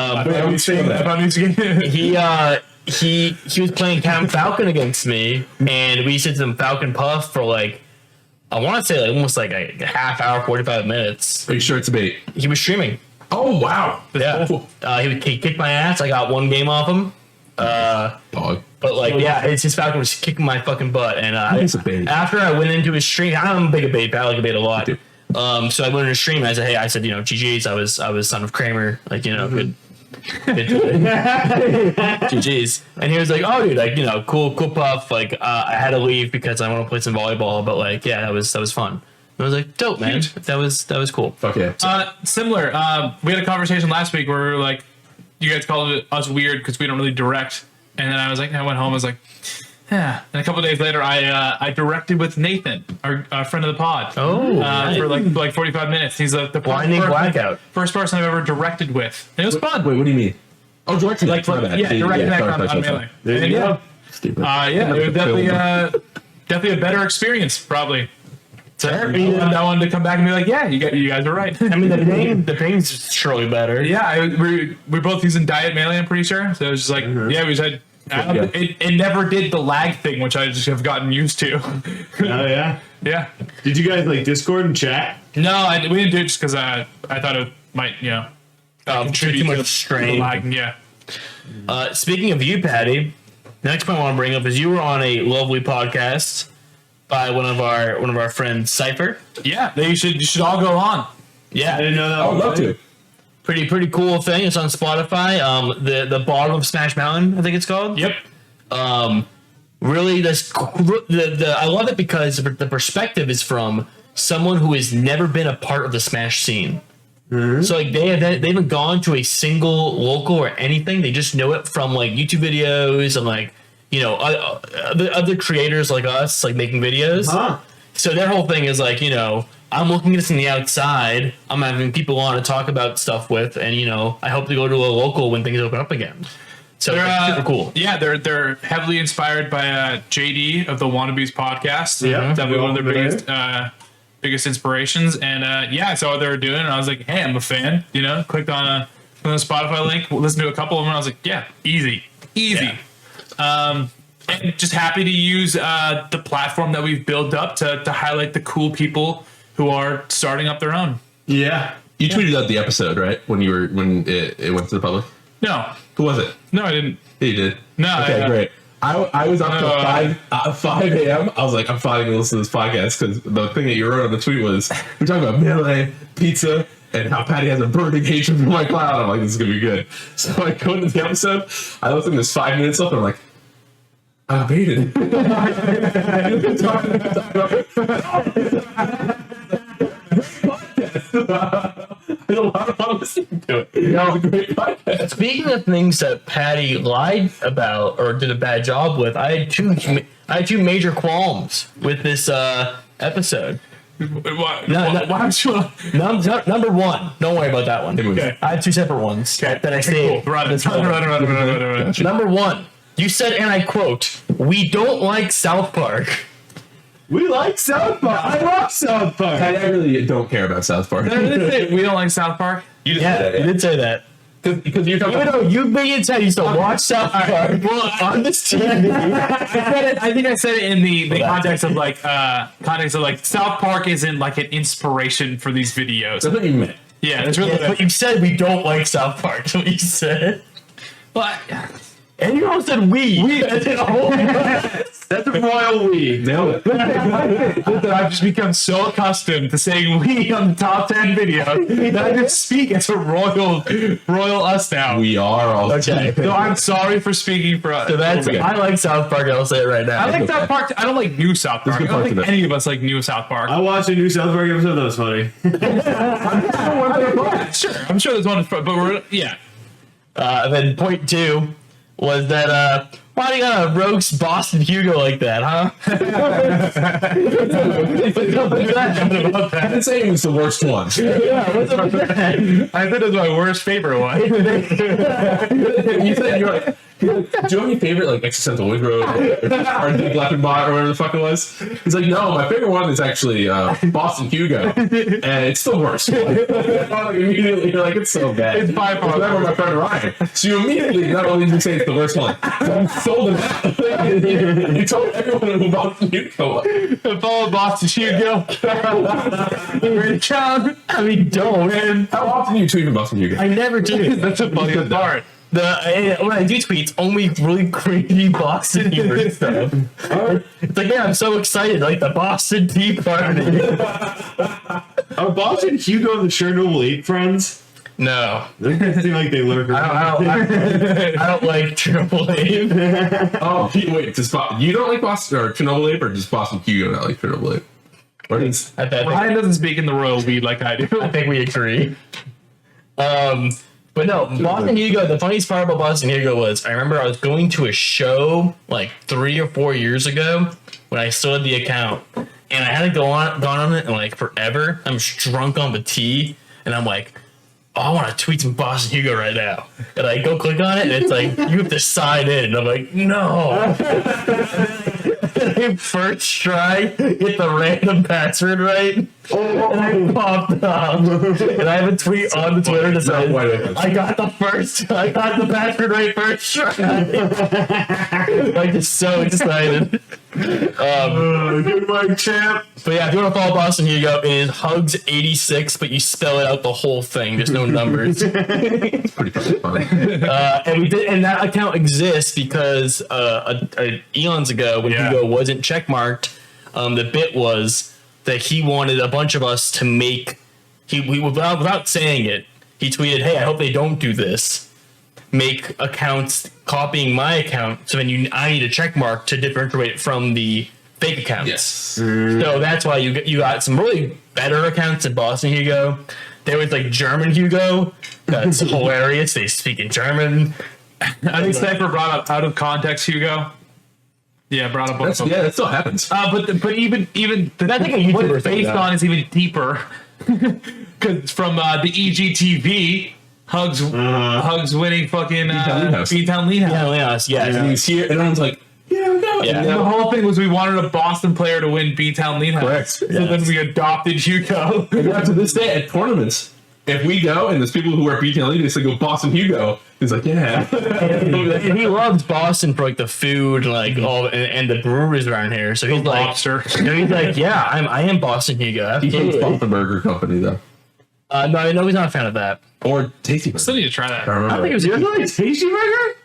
was playing Cam Falcon against me, and we did some Falcon Puff for like, I want to say like almost like a half hour, 45 minutes. Are you sure it's a bait? He was streaming. Oh wow. Yeah. Cool. He kicked my ass. I got one game off him. Dog. But like, yeah, his Falcon was kicking my fucking butt. And It's a bait. after I went into his stream, I'm a big bait. I like a bait a lot. So I went into his stream and I said, hey, GG's. I was son of Kramer. Like, good. GG's. And he was like, oh, dude, like, cool puff. Like, I had to leave because I want to play some volleyball. But like, yeah, that was fun. And I was like, dope, man. That was cool. Fuck yeah. Similar. We had a conversation last week where we were like, you guys called us weird because we don't really direct. And then I was like, I went home. I was like, yeah. And a couple of days later, I directed with Nathan, our friend of the pod. Oh, nice. For like 45 minutes. He's the Blinding blackout. first person I've ever directed with. And it was fun. Wait, what do you mean? Oh, directing. Like, directing on Melee. There you go. Stupid. Yeah, it was definitely a better experience, probably. So I wanted to come back and be like, yeah, you guys were right. I mean, the pain's surely better. Yeah, we're both using Diet Melee, I'm pretty sure. So it was just like, yeah, we just had. It never did the lag thing, which I just have gotten used to. Oh yeah. Yeah. Did you guys like Discord and chat? No, we didn't do it just because I thought it might, contribute too much to strain. the lagging. Yeah. Speaking of you, Patty, the next point I want to bring up is you were on a lovely podcast by one of our friends, Cypher. Yeah, you should all go on. Yeah, I didn't know that. I would love to. Pretty cool thing. It's on Spotify. The bottom of Smash Mountain, I think it's called. Yep. Really, that's I love it because the perspective is from someone who has never been a part of the Smash scene. Mm-hmm. So like they haven't gone to a single local or anything. They just know it from like YouTube videos and like other creators like us like making videos. Huh. So their whole thing is like I'm looking at this from the outside. I'm having people on to talk about stuff with, and I hope to go to a local when things open up again. So they're super cool. Yeah, they're heavily inspired by JD of the Wannabes podcast. Yeah, definitely one of their biggest inspirations. And I saw what they were doing, and I was like, hey, I'm a fan. Clicked on the Spotify link, listened to a couple of them, and I was like, yeah, easy. Yeah. And just happy to use the platform that we've built up to highlight the cool people who are starting up their own. Yeah. You tweeted out the episode, right? When it went to the public? No. Who was it? No, I didn't. You did? No. Okay, great. I was up till 5 a.m. I was like, I'm finally going to listen to this podcast because the thing that you wrote on the tweet was, we're talking about Melee, pizza, and how Patty has a burning hatred for my cloud. I'm like, this is going to be good. So I go into the episode, I listen to this 5 minutes left, and I'm like, I baited. There's a lot of fun listening to it. It was a great podcast. Speaking of things that Patty lied about or did a bad job with, I had two major qualms with this episode. Number one, don't worry about that one. Okay. I had two separate ones that I saved. Cool. Run. Number one, you said, and I quote, "We don't like South Park." We like South Park. I love South Park. I really don't care about South Park. We don't like South Park. You just Yeah, said you that, did say that. because you're talking Even about. though you being said used to watch South Park on this TV. I think I said it in the context of like South Park isn't like an inspiration for these videos. That's what you meant. Yeah, that's really But you said we don't like South Park. That's what you said. But And you all said we. That's a royal we. Nailed it. I've just become so accustomed to saying we on the top 10 videos that I just speak as a royal us now. We are all. Okay. So I'm sorry for speaking for us. So that's Okay. I like South Park. I'll say it right now. I like South Park. I don't like new South Park. I good don't parts think of it. any of us like new South Park. I watched a new South Park episode. That was funny. Sure, I'm sure there's one, but we're And then point two was that Why do you gotta roast Boston Hugo like that, huh? I didn't say it was the worst one. Yeah, what's up with that? I said it was my worst favorite one. You said you're like, do you have any favorite like existential wig road or Deep Leffen bot or whatever the fuck it was? He's like, no, my favorite one is actually Boston Hugo, and it's the worst one. Immediately, you're like, it's so bad. It's by far. Remember my friend Ryan. So you immediately not only did you say it's the worst one, you sold it out. You told everyone who Boston Hugo was. Follow Boston Hugo. I mean, don't, man. How often do you tweet about Boston Hugo? I never do. That's a funny part. When I do tweets, only really crazy Boston humor stuff. It's like, yeah, I'm so excited, like the Boston Tea Party. Are Boston Hugo and the Chernobyl 8 friends? No, They seem like they lurk around. I don't like Triple A. Oh, wait, you don't like Boston or Chernobyl Ape, or just Boston Hugo not like Chernobyl Ape? What is? Ryan doesn't speak in the royal weed like I do. I think we agree. But no, Boston Hugo, the funniest part about Boston Hugo was I remember I was going to a show like 3 or 4 years ago when I still had the account, and I hadn't gone on it in like forever. I'm just drunk on the tea, and I'm like, oh, I want to tweet some Boston Hugo right now. And I go click on it, and it's like, you have to sign in. And I'm like, no. First try, get the random password right, and I popped up. And I have a tweet on the Twitter that says, I got the password right first try. Like, just so excited. Good one, champ. But yeah, if you want to follow Boston Hugo, it is Hugs86, but you spell it out the whole thing. There's no numbers. It's pretty fucking funny. And that account exists because eons ago, when Hugo wasn't checkmarked, the bit was that he wanted a bunch of us to make. Without saying it, he tweeted, "Hey, I hope they don't do this. Make accounts copying my account, so then I need a check mark to differentiate it from the fake accounts." Yes. So that's why you got some really better accounts in Boston Hugo. There was like German Hugo. That's hilarious. They speak in German. I think Cypher brought up out of context Hugo. Yeah, brought up. Yeah, that still happens. But even I think a what YouTuber it's based on is even deeper. Because from the EGTV, Hugs winning fucking B-Town Lean House. Yeah. And he's here, and everyone's like, yeah, we know. Yeah. And the whole thing was we wanted a Boston player to win B-Town Lean House. Correct. So then we adopted Hugo. And up to this day at tournaments, if we go and there's people who wear BTL leaders, they go Boston Hugo. He's like, yeah. And he loves Boston for like the food, like and the breweries around here. So he's like, Lobster. he's like, yeah, I am Boston Hugo. He hates Absolutely. Boston Burger Company though, No, he's not a fan of that. or Tasty Burger. Still need to try that. I remember. I think it was Like Tasty Burger?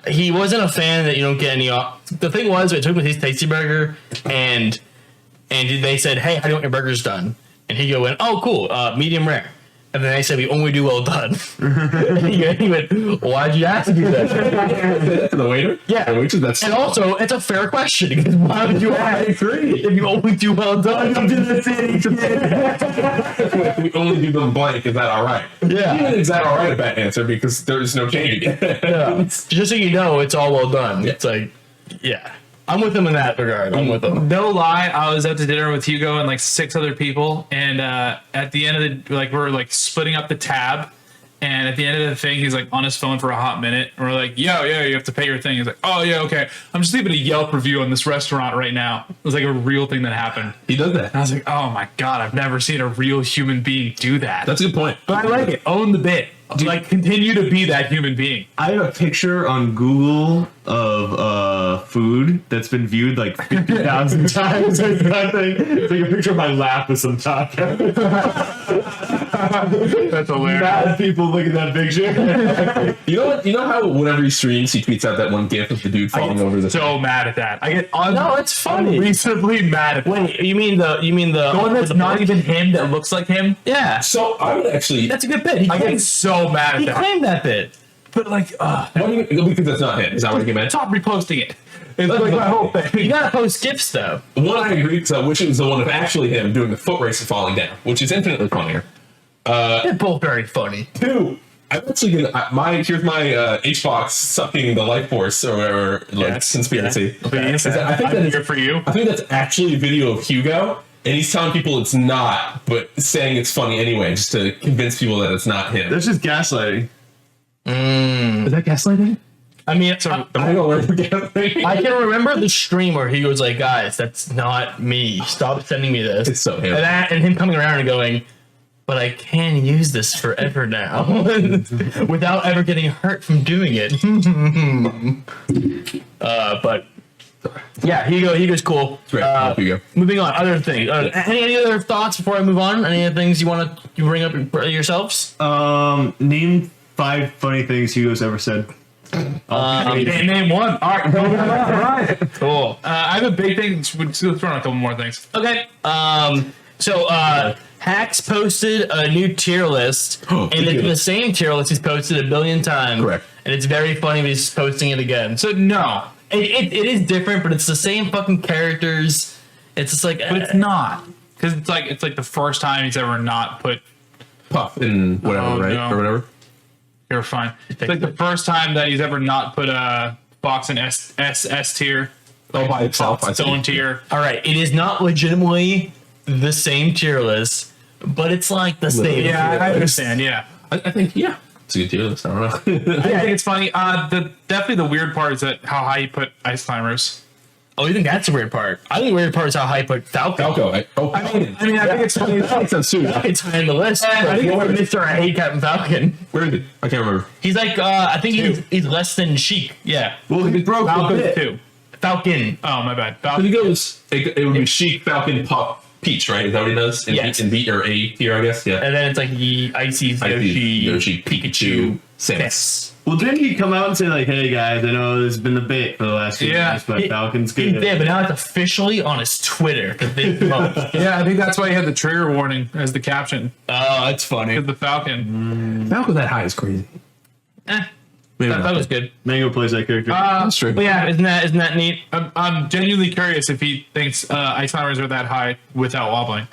he wasn't a fan that you don't get any off. The thing was, we took him with his Tasty Burger, and they said, "Hey, how do you want your burgers done?" And he went, "Oh, cool, medium rare." And then they said, "We only do well done." And he went, "Why'd you ask me that?" To the waiter? Yeah. The waitress, that's And also, it's a fair question because why would you ask if you only do well done? we only do them blank. Is that all right? Yeah. Even is that all right? A bad answer because there's no changing it. Yeah. Just so you know, it's all well done. Yeah. It's like, yeah. I'm with him in that regard. I'm with him. No lie, I was out to dinner with Hugo and like 6 other people, and at the end of the we're like splitting up the tab, and at the end of the thing, he's like on his phone for a hot minute, and we're like, yo, you have to pay your thing. He's like, oh yeah, okay. I'm just leaving a Yelp review on this restaurant right now. It was like a real thing that happened. He does that. And I was like, oh my god, I've never seen a real human being do that. That's a good point. But I like it. Own the bit. Like, continue to be that human being. I have a picture on Google of food that's been viewed like 50,000 times or something. It's like a picture of my lap with some taco. That's hilarious. Mad people look at that picture. You know what? You know how whenever he streams, he tweets out that one gif of the dude falling over the. So mad at that. I get No, it's funny. unreasonably mad at that. Wait, you mean the The one that's not even him that looks like him? Yeah. So I would actually. That's a good bit. I get so mad He at that. claimed that bit. But like, What do you, because that's not him. Is that what you meant? stop reposting it. It's like my whole You thing. gotta post gifs though. One, I agree because I wish it was the one of actually him doing the foot race and falling down, which is infinitely funnier. They're both very funny. 2, I'm actually gonna here's my HBox sucking the life force or like conspiracy. I think that's here for you. I think that's actually a video of Hugo, and he's telling people it's not, but saying it's funny anyway, just to convince people that it's not him. That's just gaslighting. Is that gaslighting? I mean, I don't know where we're gaslighting. I can remember the stream where he was like, "Guys, that's not me. Stop sending me this." It's so him. And him coming around and going, "But I can use this forever now," without ever getting hurt from doing it. But yeah, Hugo's cool. Right, Hugo. Moving on, other things. Any other thoughts before I move on? Any other things you want to bring up yourselves? Name 5 funny things Hugo's ever said. Name one. All right, moving on. All right. Cool. I have a big thing. Let's throw in a couple more things. Okay. So Hacks posted a new tier list, and it's the same tier list he's posted a billion times. Correct. And it's very funny that he's posting it again. So No, it is different, but it's the same fucking characters. It's just like, but it's not, because it's like the first time he's ever not put. Puff and whatever, Oh, right? no. Or whatever. You're fine. It's like the first time that he's ever not put a box in S tier. All by itself. I Stone see. tier. all right, it is not legitimately the same tier list, but it's like the same. Yeah, tier I list. understand. Yeah, I think, yeah. It's a good tier list. I don't know. I think it's funny. Definitely the weird part is that how high you put ice climbers. Oh, you think that's the weird part? I think the weird part is how high you put Falco. Falco. I think it's funny. That's a suit. It's high on the list. I think it's Mr. I hate Captain Falcon. Where is it? I can't remember. He's like, I think he's less than Sheik. Yeah. Well, he broke Falcon's 2. Falcon. Oh, my bad. So Falcon. he goes, it would be Sheik, Falcon, Puff, Peach, right? Is that what he does? Yes. In B or A tier, I guess. Yeah. And then it's like Icy's Yoshi, Pikachu, Samus. Yes. Well, didn't he come out and say like, "Hey guys, I know this has been the bait for the last few years, but Falcon's good." He did, but now it's officially on his Twitter. Yeah, I think that's why he had the trigger warning as the caption. Oh, that's funny. Because the Falcon. Falco that high is crazy. Maybe That not. was good. Mango plays that character. That's true. But yeah, isn't that neat? I'm genuinely curious if he thinks ice climbers are that high without wobbling.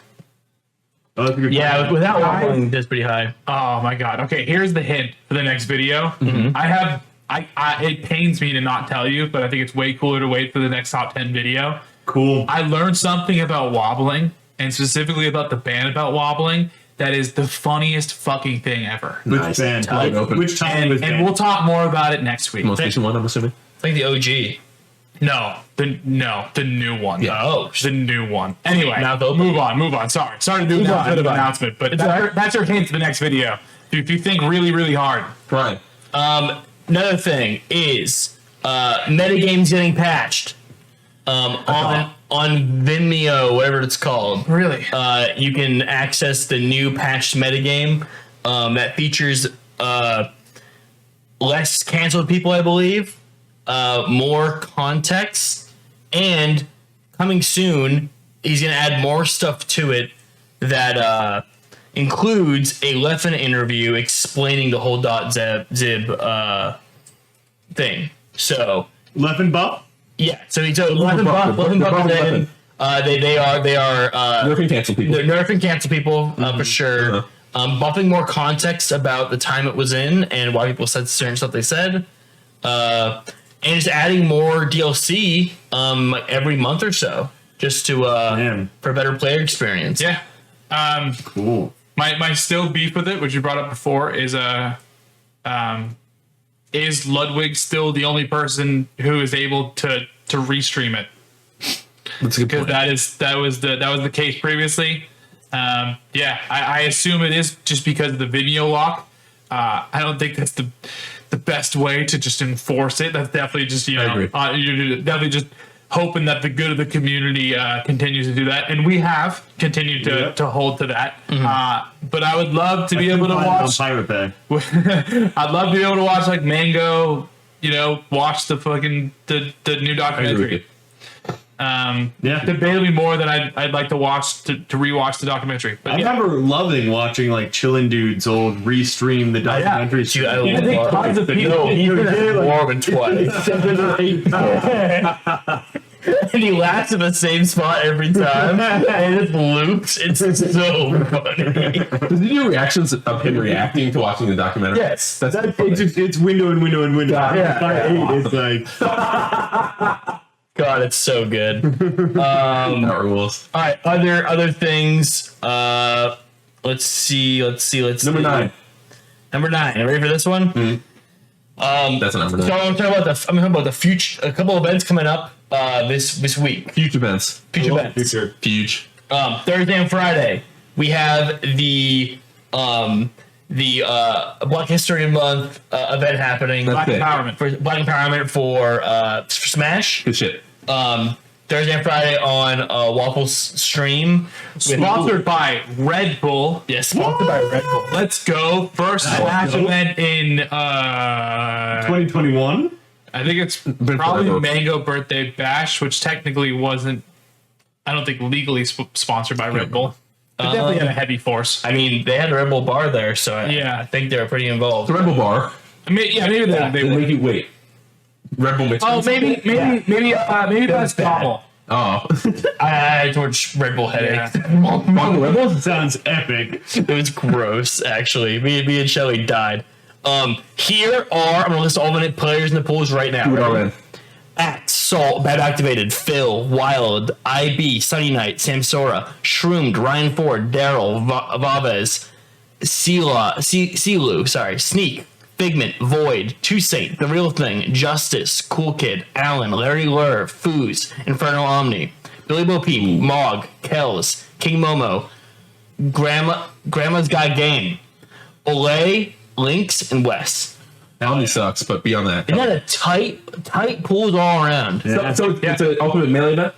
Oh, that's a good Yeah, point. without wobbling, that's pretty high. Oh my god. Okay, here's the hint for the next video. It pains me to not tell you, but I think it's way cooler to wait for the next top 10 video. Cool. I learned something about wobbling, and specifically about the ban about wobbling, that is the funniest fucking thing ever. Which band? Wide open. Which time was And we'll talk more about it next week. Most recent one, I'm assuming. It's like the OG. No, the new one. Yeah. Oh, The new one. Anyway, Now the- move on. Sorry to do that announcement, but that's your hint to the next video. If you think really, really hard. Right. Another thing is metagame's getting patched. On Vimeo, whatever it's called. Really? You can access the new patched metagame that features less canceled people, I believe, more context, and coming soon, he's going to add more stuff to it that includes a Leffen interview explaining the whole .zib thing. So Leffen Buff? yeah, so Leffen Buff is in. They are Nerf and cancel people. they're Nerf and cancel people for sure. Buffing more context about the time it was in and why people said certain stuff they said. And just adding more DLC like every month or so, just to for a better player experience. Yeah. Cool. My still beef with it, which you brought up before, is Ludwig still the only person who is able to restream it? That's a good Because point. that was the case previously. I assume it is just because of the Vimeo lock. I don't think that's the best way to just enforce it. That's definitely just I agree. you're definitely just hoping that the good of the community continues to do that, and we have continued to hold to that. But I would love to be able to watch. Pirate Bay. I'd love to be able to watch like Mango, watch the fucking the new documentary. Debatably more than I'd like to watch to rewatch the documentary. But I remember loving watching like Chillin' Dude's old restream the documentary. Dude, I I think tons of people. Warman twice. and he laughs in the same spot every time, and it loops. It's so funny. Did you do reactions of him reacting to watching the documentary? Yes. That's It's window and window and window. Yeah. It's like God, it's so good. that rules. All right, other things. Let's see. Number 9. Number 9. Are you ready for this one? That's a number 9. So I'm talking about the future. A couple events coming up this week. Future events. Huge. Thursday and Friday we have the Black History Month event happening. Black Empowerment for Smash. Good shit. Thursday and Friday on Waffle's stream. Sponsored by Red Bull. Yes, sponsored by Red Bull. Let's go. First Smash event in 2021. I think it's probably Mango Birthday Bash, which technically wasn't, I don't think, legally sponsored by Red Bull. But definitely had a heavy force. I mean, they had a Red Bull bar there, so I think they were pretty involved. The Red Bull bar. Maybe they They were. make you wait. Red Bull mix. Oh, maybe that's Bobble. Oh. I towards Red Bull headache. Red Bull? Sounds epic. It was gross, actually. Me and Shelly died. Here are, I'm gonna list all the players in the pools right now. Do it all in. At Salt, Bad Activated, Phil, Wild, IB, Sunny Night, Samsora, Shroomed, Ryan Ford, Daryl, Vavez, Silu, Sneak, Figment, Void, Toussaint, The Real Thing, Justice, Cool Kid, Alan, Larry Lur, Foos, Inferno Omni, Billy Bo Peep, Mog, Kells, King Momo, Grandma's Got Game, Olay, Lynx, and Wes. Omni sucks, but beyond that. Isn't that a tight pools all around? Yeah. So it's an ultimate melee event?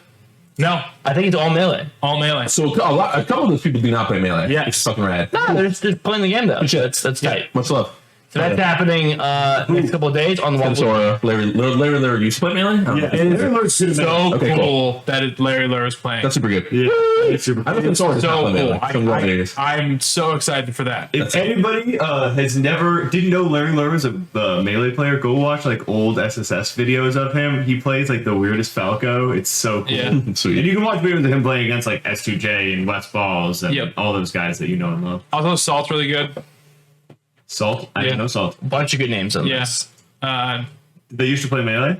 No, I think it's all melee. all melee. So a couple of those people do not play melee. Yeah. It's fucking rad. No, they're just playing the game though. shit. That's tight. Much love. So that's happening next couple of days on the Waffle. Sora, Larry Lur, you play melee? I don't know. So Okay, cool that Larry Lur is playing. That's super good. Yeah, it's super. I don't think Sora does not so play melee. cool. I'm glad it is. I'm so excited for that. If anybody didn't know Larry Lur was a melee player, go watch like old SSS videos of him. He plays like the weirdest Falco. It's so cool. Yeah. Sweet. And you can watch videos of him playing against like S2J and West Balls and Yep. all those guys that you know and love. Also, Salt's really good. Salt? I didn't know Salt. Bunch of good names on Yes. this. They used to play melee?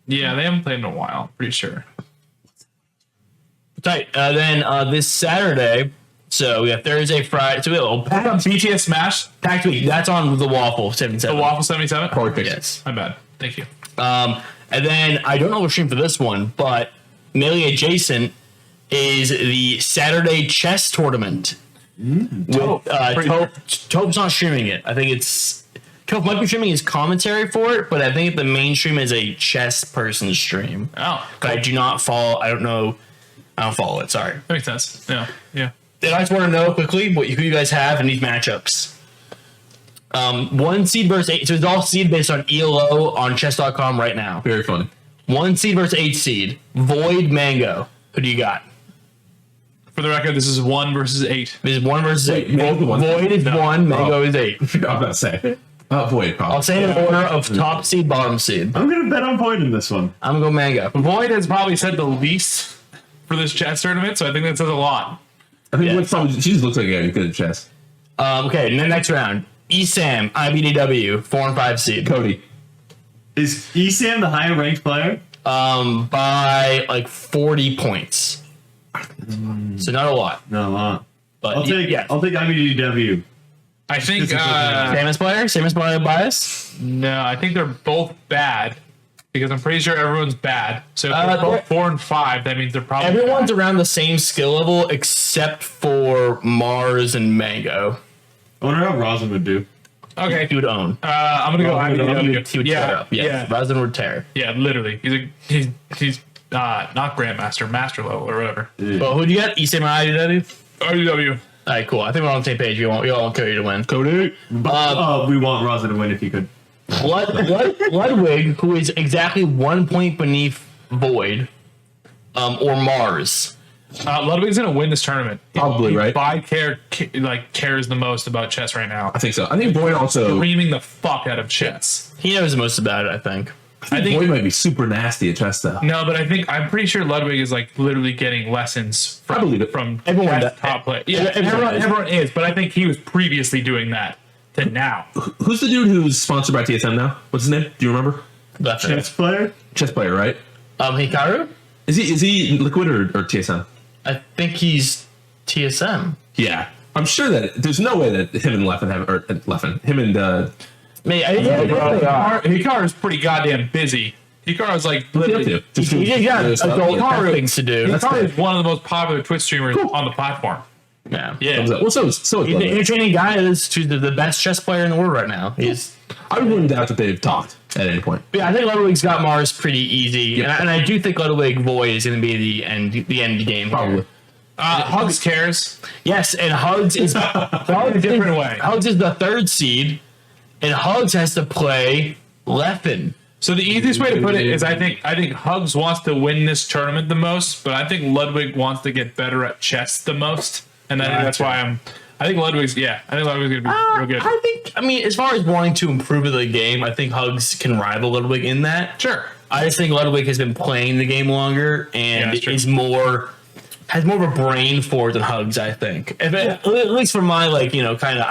Yeah, they haven't played in a while. Pretty sure. Tight. Then this Saturday, so we have Thursday, Friday. So we have BTS Smash, packed week. That's on the Waffle 77. the Waffle 77. Perfect. Yes. My bad. Thank you. And then I don't know what stream for this one, but Melee Adjacent is the Saturday chess tournament. Tope's not streaming it. I think it's Tope might be streaming his commentary for it, but I think the main stream is a chess person stream. Oh, But I do not follow. I don't know. I don't follow it. Sorry. that makes sense. Yeah. Then I just want to know quickly who you guys have in these matchups. 1 seed versus 8. So it's all seed based on ELO on chess.com right now. Very funny. 1 seed versus 8 seed. Void, Mango. Who do you got? For the record, this is 1 versus 8. This is 1 versus 8. Mango one. Void is 1, Mango is 8. I'm about to say. Void, probably. I'll say in order of top seed, bottom seed. I'm going to bet on Void in this one. I'm going to go Mango. Void has probably said the least for this chess tournament, so I think that says a lot. I think Yeah. what's probably, she just looks like a guy who's good at chess. Okay, and then next round. ESAM, IBDW, 4 and 5 seed. Cody. Is Esam the higher ranked player? By like 40 points. So not a lot. Not a lot. But I'll take IBDW. I think, Famous player? Famous player bias? no, I think they're both bad because I'm pretty sure everyone's bad. So if they're they're- both 4 and 5, that means they're probably Everyone's around the same skill level except for Mars and Mango. I wonder how Rosin would do. bad. Okay. He would own. I'm gonna go He IBDW. would tear Yeah, up. Yeah. Razin would tear. yeah, literally. He's not Grandmaster, Master level or whatever. But who do you got? ESAM or IBDW? IBDW. All right, cool. I think we're on the same page. We all want Cody to win. Cody. We want Rosin to win if he could. Ludwig, who is exactly 1 point beneath Void, or Mars. Ludwig's gonna win this tournament. Probably, He right? cares the most about chess right now. I think so. I think Void also. Screaming the fuck out of chess. He knows the most about it, I think. I think Boyd might be super nasty at chess though. No, but I'm pretty sure Ludwig is like literally getting lessons from everyone top play. Yeah, everyone is, but I think he was previously doing that to now. Who's the dude who's sponsored by TSM now? What's his name? Do you remember? Chess player? Chess player, right? Hikaru? Is he Liquid or TSM? I think he's TSM. Yeah. I'm sure that there's no way that him and Leffen have, or Leffen, him and Hikaru's pretty goddamn busy. Hikaru's like literally adult things to do. Hikaru is one of the most popular Twitch streamers on the platform. Yeah. Well, so he's an entertaining guy. He's the best chess player in the world right now. I wouldn't doubt that they've talked at any point. Yeah, I think Ludwig's got Mars pretty easy, Yep. and I do think Ludwig Void is going to be the end game. Probably. Here. Hugs cares. Yes, and Hugs is a different way. Hugs is the third seed, and Hugs has to play Leffen. So the easiest way to put it is I think Hugs wants to win this tournament the most, but I think Ludwig wants to get better at chess the most, and I think that's why I think Ludwig's gonna be real good. I mean, as far as wanting to improve the game, I think Hugs can rival Ludwig in that. Sure. I just think Ludwig has been playing the game longer and has more of a brain for it than Hugs, I think. At least for my, I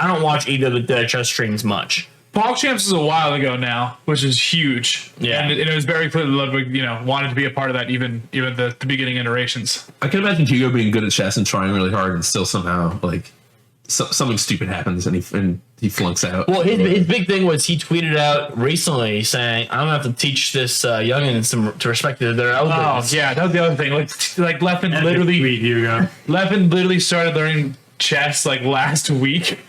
don't watch either of the chess streams much. PogChamps was a while ago now, which is huge. Yeah. And it was very clear that Ludwig, wanted to be a part of that even the beginning iterations. I can imagine Hugo being good at chess and trying really hard and still somehow, something stupid happens and he flunks out. Well, his big thing was he tweeted out recently saying, "I'm gonna have to teach this youngin to respect their elders." Oh yeah, that was the other thing. Like Leffen literally started learning chess last week.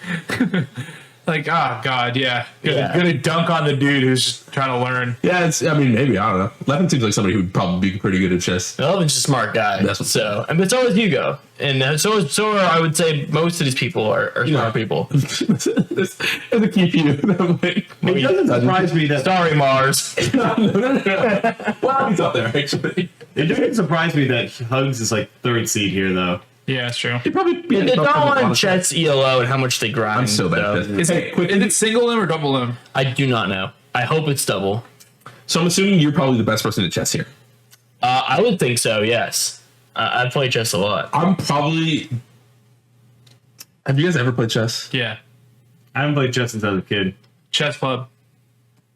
Oh god, yeah. Gonna dunk on the dude who's just trying to learn. Yeah, maybe, I don't know. Leffen seems like somebody who'd probably be pretty good at chess. Elvin's a smart guy. That's what's but so is Hugo. And so are, I would say, most of these people are smart people. It's a key few. It doesn't surprise me that... Sorry, Mars. No. Well, he's up there, actually. It doesn't surprise me that Hugs is third seed here, though. Yeah, that's true. He'd probably be It's all on Chet's ELO and how much they grind. I'm so bad at Is it single limb or double limb? I do not know. I hope it's double. So I'm assuming you're probably the best person at chess here. I would think so, yes. I play chess a lot. I'm probably... Have you guys ever played chess? Yeah. I haven't played chess since I was a kid. Chess club.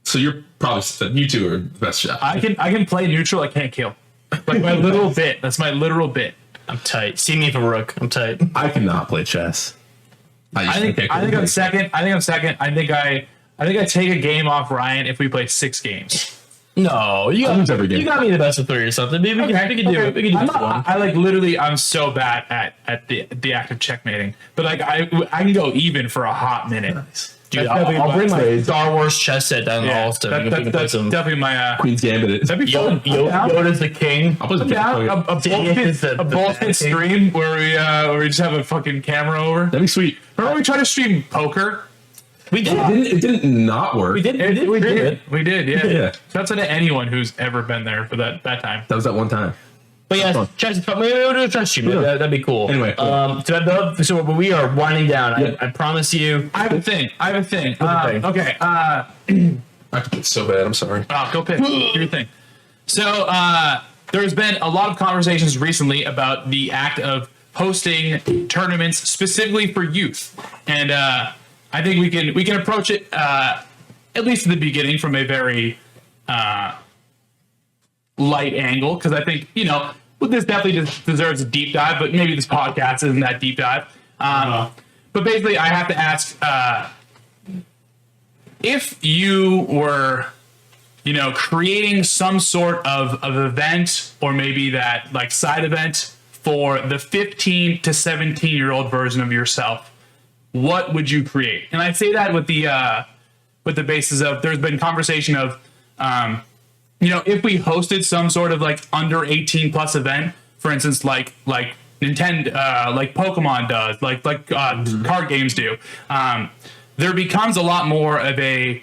So you're probably... You two are the best chef. I can play neutral, I can't kill. My literal bit. That's my literal bit. I'm tight. See me if a rook. I'm tight. I cannot play chess. I think I'm second. I think I take a game off Ryan if we play 6 games. No, you got me the best of 3 or something. Maybe we can do it. We can do one. I'm so bad at the act of checkmating, but I can go even for a hot minute. Nice. Dude, I'll bring my Star Wars chess set down to Allston. That's definitely my Queen's Gambit. That'd be fun. Yoda's the king. I'll play a bullshit stream where we just have a fucking camera over. That'd be sweet. Remember we tried to stream poker? We did. It didn't not work. We did. Yeah. Yeah. That's to anyone who's ever been there for that time. That was that one time. But yeah, chess is fun. Maybe we'll do a chess stream. Yeah. That'd be cool. Anyway, so we are winding down. Yeah. I promise you. I have a thing. Okay. I have to put so bad. I'm sorry. Go pick. Do your thing. So there's been a lot of conversations recently about the act of hosting tournaments specifically for youth, and I think we can approach it at least in the beginning from a very light angle, because I think this definitely deserves a deep dive, but maybe this podcast isn't that deep dive. But basically, I have to ask if you were, creating some sort of event, or maybe that side event for the 15 to 17-year-old version of yourself, what would you create? And I say that with the basis of there's been conversation of, if we hosted some sort of under 18 plus event, for instance, like Nintendo, like Pokemon does, like card games do, there becomes a lot more of a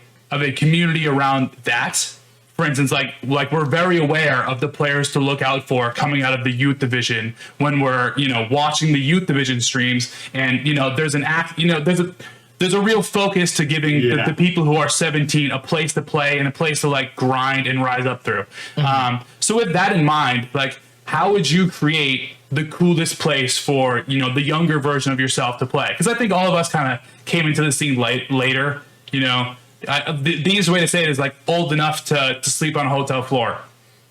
community around that. For instance, like we're very aware of the players to look out for coming out of the youth division when we're watching the youth division streams, and there's there's a real focus to giving the people who are 17 a place to play and a place to like grind and rise up through. So with that in mind, like, how would you create the coolest place for, you know, the younger version of yourself to play? Because I think all of us kind of came into the scene later, you know. The easiest way to say it is like old enough to sleep on a hotel floor.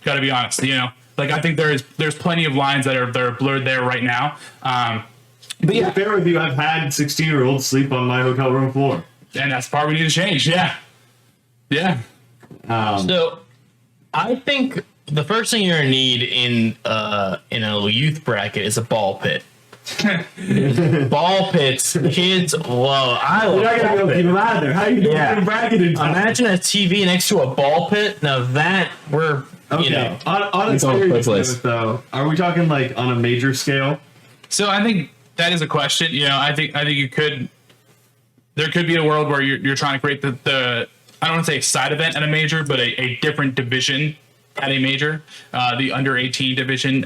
Got to be honest, you know. Like, I think there's plenty of lines that are blurred there right now. But yeah, fair with you. I've had 16-year-olds sleep on my hotel room floor, and that's the part we need to change. Yeah. So, I think the first thing you're gonna need in a youth bracket is a ball pit. Ball pits, kids love. You're not gonna go keep them out of there. How are you doing bracketed? Imagine a TV next to a ball pit. Now that we're you know, on a serious note, though, are we talking like on a major scale? So I think that is a question. You know, I think you could. There could be a world where you're trying to create the I don't want to say side event at a major, but a different division at a major, the under 18 division.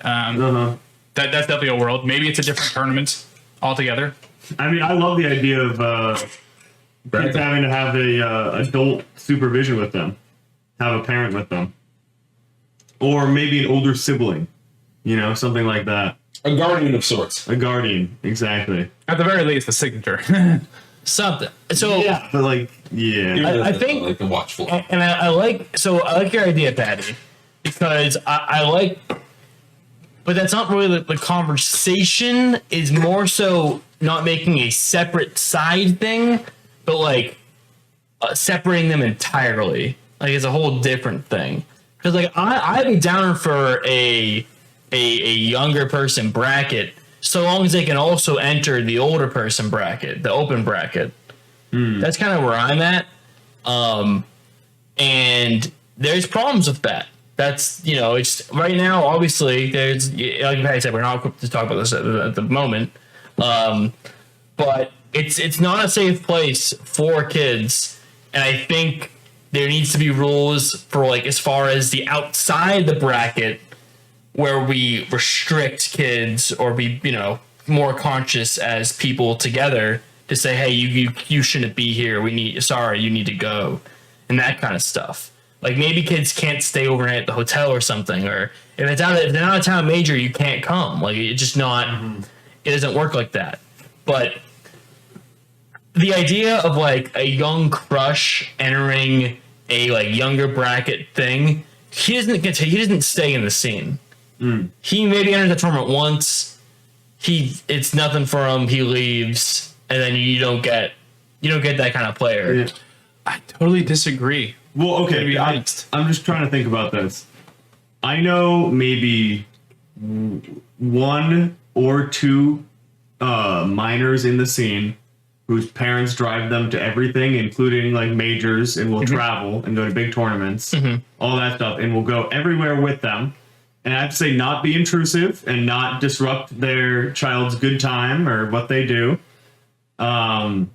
That's definitely a world. Maybe it's a different tournament altogether. I mean, I love the idea of kids having to have a adult supervision with them, have a parent with them, or maybe an older sibling, you know, something like that. A guardian of sorts. A guardian, exactly. At the very least, a signature. Something. So yeah, but like, yeah, I think like the watchful. And I like your idea, Patty, because I like, but that's not really the conversation. Is more so not making a separate side thing, but like separating them entirely. Like, it's a whole different thing. Because like I'd be down for a younger person bracket, so long as they can also enter the older person bracket, the open bracket. That's kind of where I'm at. And there's problems with that. That's, you know, it's right now, obviously, there's, like Patty said, we're not equipped to talk about this at the moment. But it's not a safe place for kids. And I think there needs to be rules for, like, as far as the outside the bracket, where we restrict kids or be, you know, more conscious as people together to say, hey, you shouldn't be here. You need to go, and that kind of stuff. Like, maybe kids can't stay overnight at the hotel or something, or if they're not a town major, you can't come. Like, it's just not. It doesn't work like that. But the idea of like a young crush entering a like younger bracket thing, he doesn't stay in the scene. He maybe enters the tournament once. It's nothing for him. He leaves, and then you don't get that kind of player. Yeah. I totally disagree. Well, okay, to be honest. I'm just trying to think about this. I know maybe one or two minors in the scene whose parents drive them to everything, including like majors, and will travel and go to big tournaments, all that stuff, and will go everywhere with them. And I have to say, not be intrusive and not disrupt their child's good time or what they do. And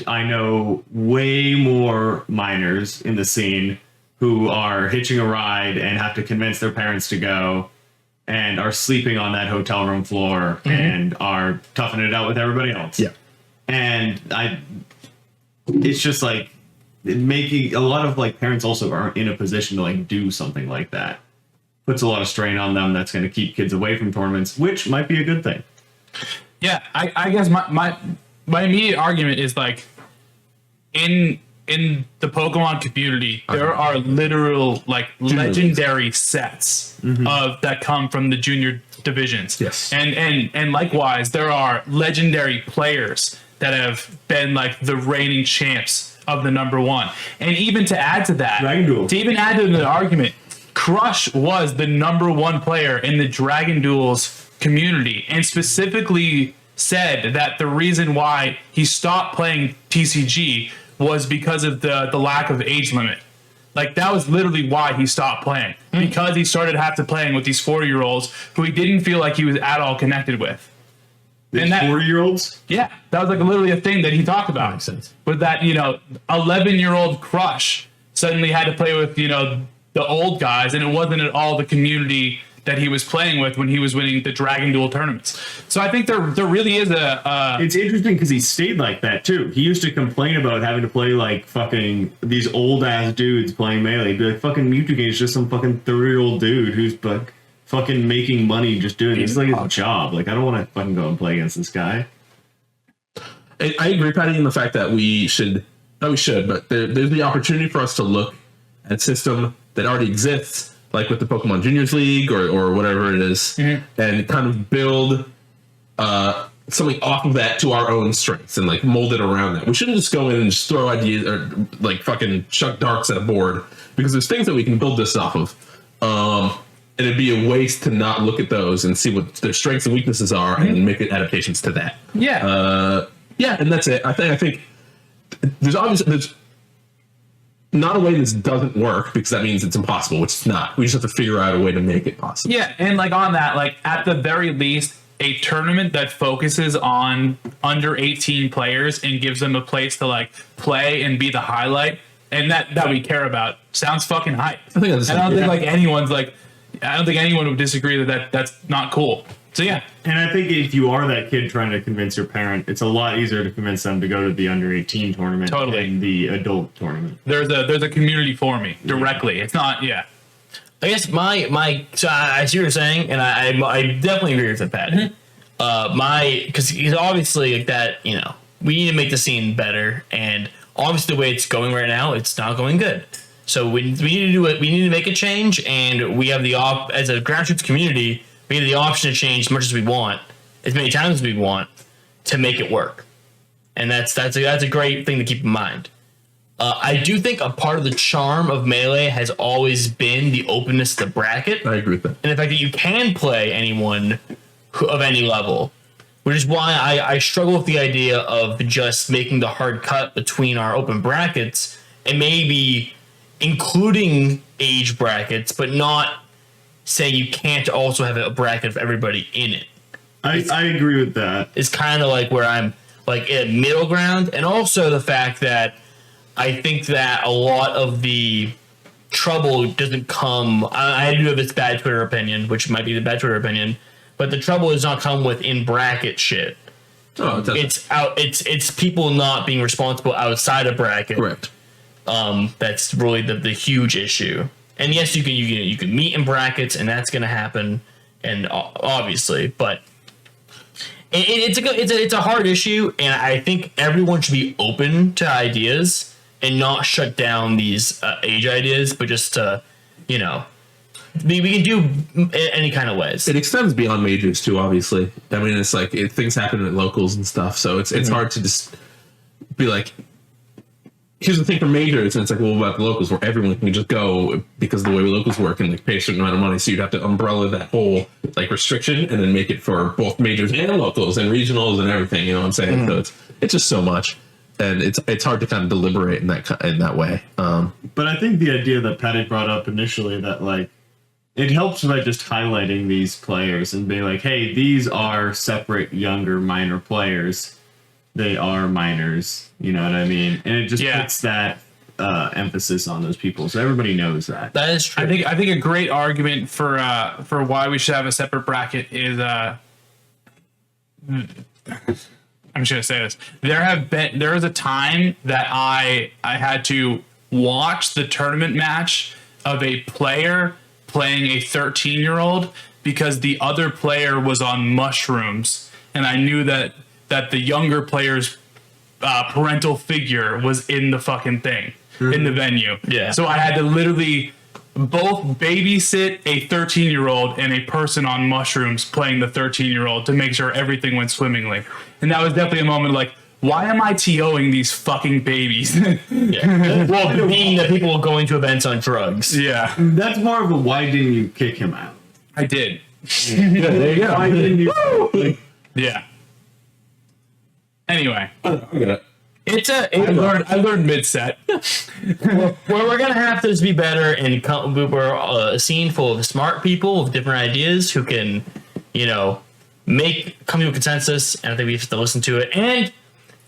I know way more minors in the scene who are hitching a ride and have to convince their parents to go and are sleeping on that hotel room floor and are toughing it out with everybody else. Yeah. And it's just like making a lot of like parents also aren't in a position to like do something like that. Puts a lot of strain on them. That's going to keep kids away from tournaments, which might be a good thing. Yeah, I guess my immediate argument is like in the Pokemon community, there are literal like legendary sets of that come from the junior divisions. Yes. And likewise, there are legendary players that have been like the reigning champs of the number one. And even to add to that, to even add to the argument, Crush was the number one player in the Dragon Duels community, and specifically said that the reason why he stopped playing TCG was because of the lack of age limit. Like, that was literally why he stopped playing, because he started having to playing with these 40-year-olds who he didn't feel like he was at all connected with. These 40-year-olds? Yeah, that was like literally a thing that he talked about. Makes sense. With that, 11-year-old Crush suddenly had to play with, the old guys, and it wasn't at all the community that he was playing with when he was winning the Dragon Duel tournaments. So I think there really is It's interesting because he stayed like that too. He used to complain about having to play like fucking these old ass dudes playing Melee. He'd be like, fucking Mewtwo is just some fucking 30-year-old dude who's like fucking making money just doing this. It's like his job. Like, I don't want to fucking go and play against this guy. I agree, Patty, in the fact that but there's the opportunity for us to look at system that already exists, like with the Pokemon Juniors League or whatever it is, and kind of build something off of that to our own strengths and like mold it around that. We shouldn't just go in and just throw ideas or like fucking chuck darts at a board, because there's things that we can build this off of. And it'd be a waste to not look at those and see what their strengths and weaknesses are and make it adaptations to that. Yeah. And that's it. I think there's not a way this doesn't work, because that means it's impossible, which it's not. We just have to figure out a way to make it possible. Yeah, and like on that, like at the very least, a tournament that focuses on under 18 players and gives them a place to like play and be the highlight, and that we care about, sounds fucking hype. I don't think anyone would disagree that's not cool. So yeah. And I think if you are that kid trying to convince your parent, it's a lot easier to convince them to go to the under 18 tournament than the adult tournament. There's a community for me directly. It's not, I guess so I see what you're saying, and I definitely agree with that, Pat. Because he's obviously like that, we need to make the scene better, and obviously the way it's going right now, it's not going good. So we need to do it. We need to make a change, and we have as a grassroots community, we have the option to change as much as we want, as many times as we want, to make it work. And that's a great thing to keep in mind. I do think a part of the charm of Melee has always been the openness to the bracket. I agree with that. And the fact that you can play anyone of any level, which is why I struggle with the idea of just making the hard cut between our open brackets and maybe including age brackets, but not say you can't also have a bracket of everybody in it. I agree with that. It's kind of like where I'm like in middle ground, and also the fact that I think that a lot of the trouble doesn't come. I do have this bad Twitter opinion, which might be the bad Twitter opinion, but the trouble does not come with in bracket shit. Oh, it doesn't. It's people not being responsible outside of bracket. Correct. That's really the huge issue. And yes, you can meet in brackets, and that's going to happen, and obviously, but it's a hard issue, and I think everyone should be open to ideas and not shut down these age ideas, but just to, we can do any kind of ways. It extends beyond majors too, obviously. I mean, it's like things happen at locals and stuff, so it's hard to just be like, here's the thing for majors, and it's like, well, what about the locals, where everyone can just go because of the way locals work and like pay a certain amount of money. So you'd have to umbrella that whole like restriction and then make it for both majors and locals and regionals and everything. You know what I'm saying? So it's just so much, and it's hard to kind of deliberate in that way. But I think the idea that Patty brought up initially, that like it helps by just highlighting these players and being like, hey, these are separate younger minor players. They are minors, you know what I mean? And it just puts that emphasis on those people, so everybody knows that. That is true. I think a great argument for why we should have a separate bracket is I'm just gonna say this. There was a time that I had to watch the tournament match of a player playing a 13-year-old because the other player was on mushrooms, and I knew that the younger player's parental figure was in the fucking thing, in the venue. Yeah. So I had to literally both babysit a 13-year-old and a person on mushrooms playing the 13-year-old to make sure everything went swimmingly. And that was definitely a moment like, why am I TOing these fucking babies? Well, being that people are going to events on drugs. Yeah. That's more of a why didn't you kick him out? I did. There you go. Why didn't you? Yeah. Anyway, I learned mid-set. Well, we're gonna have to just be better, and we're a scene full of smart people with different ideas who can, come to a consensus. And I think we have to listen to it and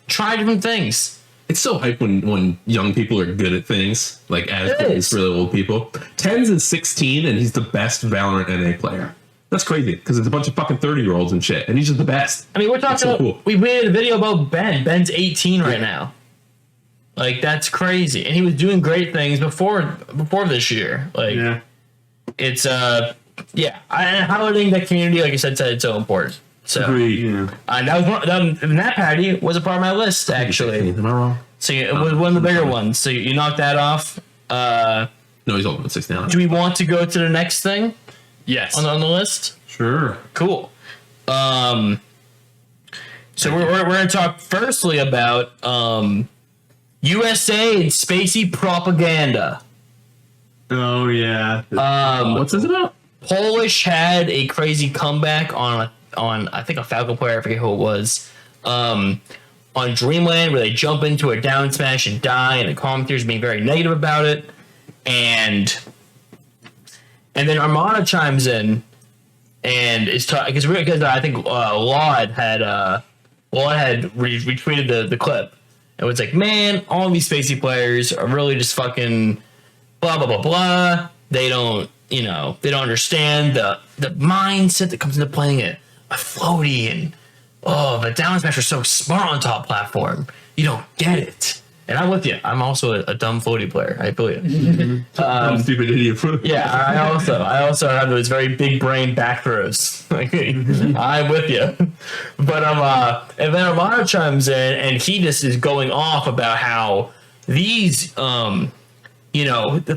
try different things. it's so hype when young people are good at things, like as these really old people. Tens is 16 and he's the best Valorant NA player. That's crazy because it's a bunch of fucking 30-year-olds and shit, and he's just the best. I mean, we're talking so about, cool. we made a video about Ben. Ben's 18 right now. Like, that's crazy. And he was doing great things before this year. Like, it's, highlighting that community, like you said, it's so important. So, Agreed. that patty was a part of my list, actually. Am I wrong? So it was one of the bigger ones. So you knocked that off. No, he's older than 16 now. Do we want to go to the next thing? Yes. On the list? Sure. Cool. So we're going to talk firstly about USA and spacey propaganda. Oh yeah. What's this about? Polish had a crazy comeback on I think a Falcon player, I forget who it was, on Dreamland, where they jump into a down smash and die, and the commentators being very negative about it, and then Armada chimes in and is talking because I think Laud had retweeted the clip. It was like, man, all these spacey players are really just fucking blah blah blah blah. They don't understand the mindset that comes into playing a floaty, and the down smash are so smart on top platform. You don't get it. And I'm with you. I'm also a dumb floaty player. I feel you. I'm a stupid idiot. Yeah, I also have those very big brain back throws. I'm with you. But and then Armada chimes in, and he just is going off about how these the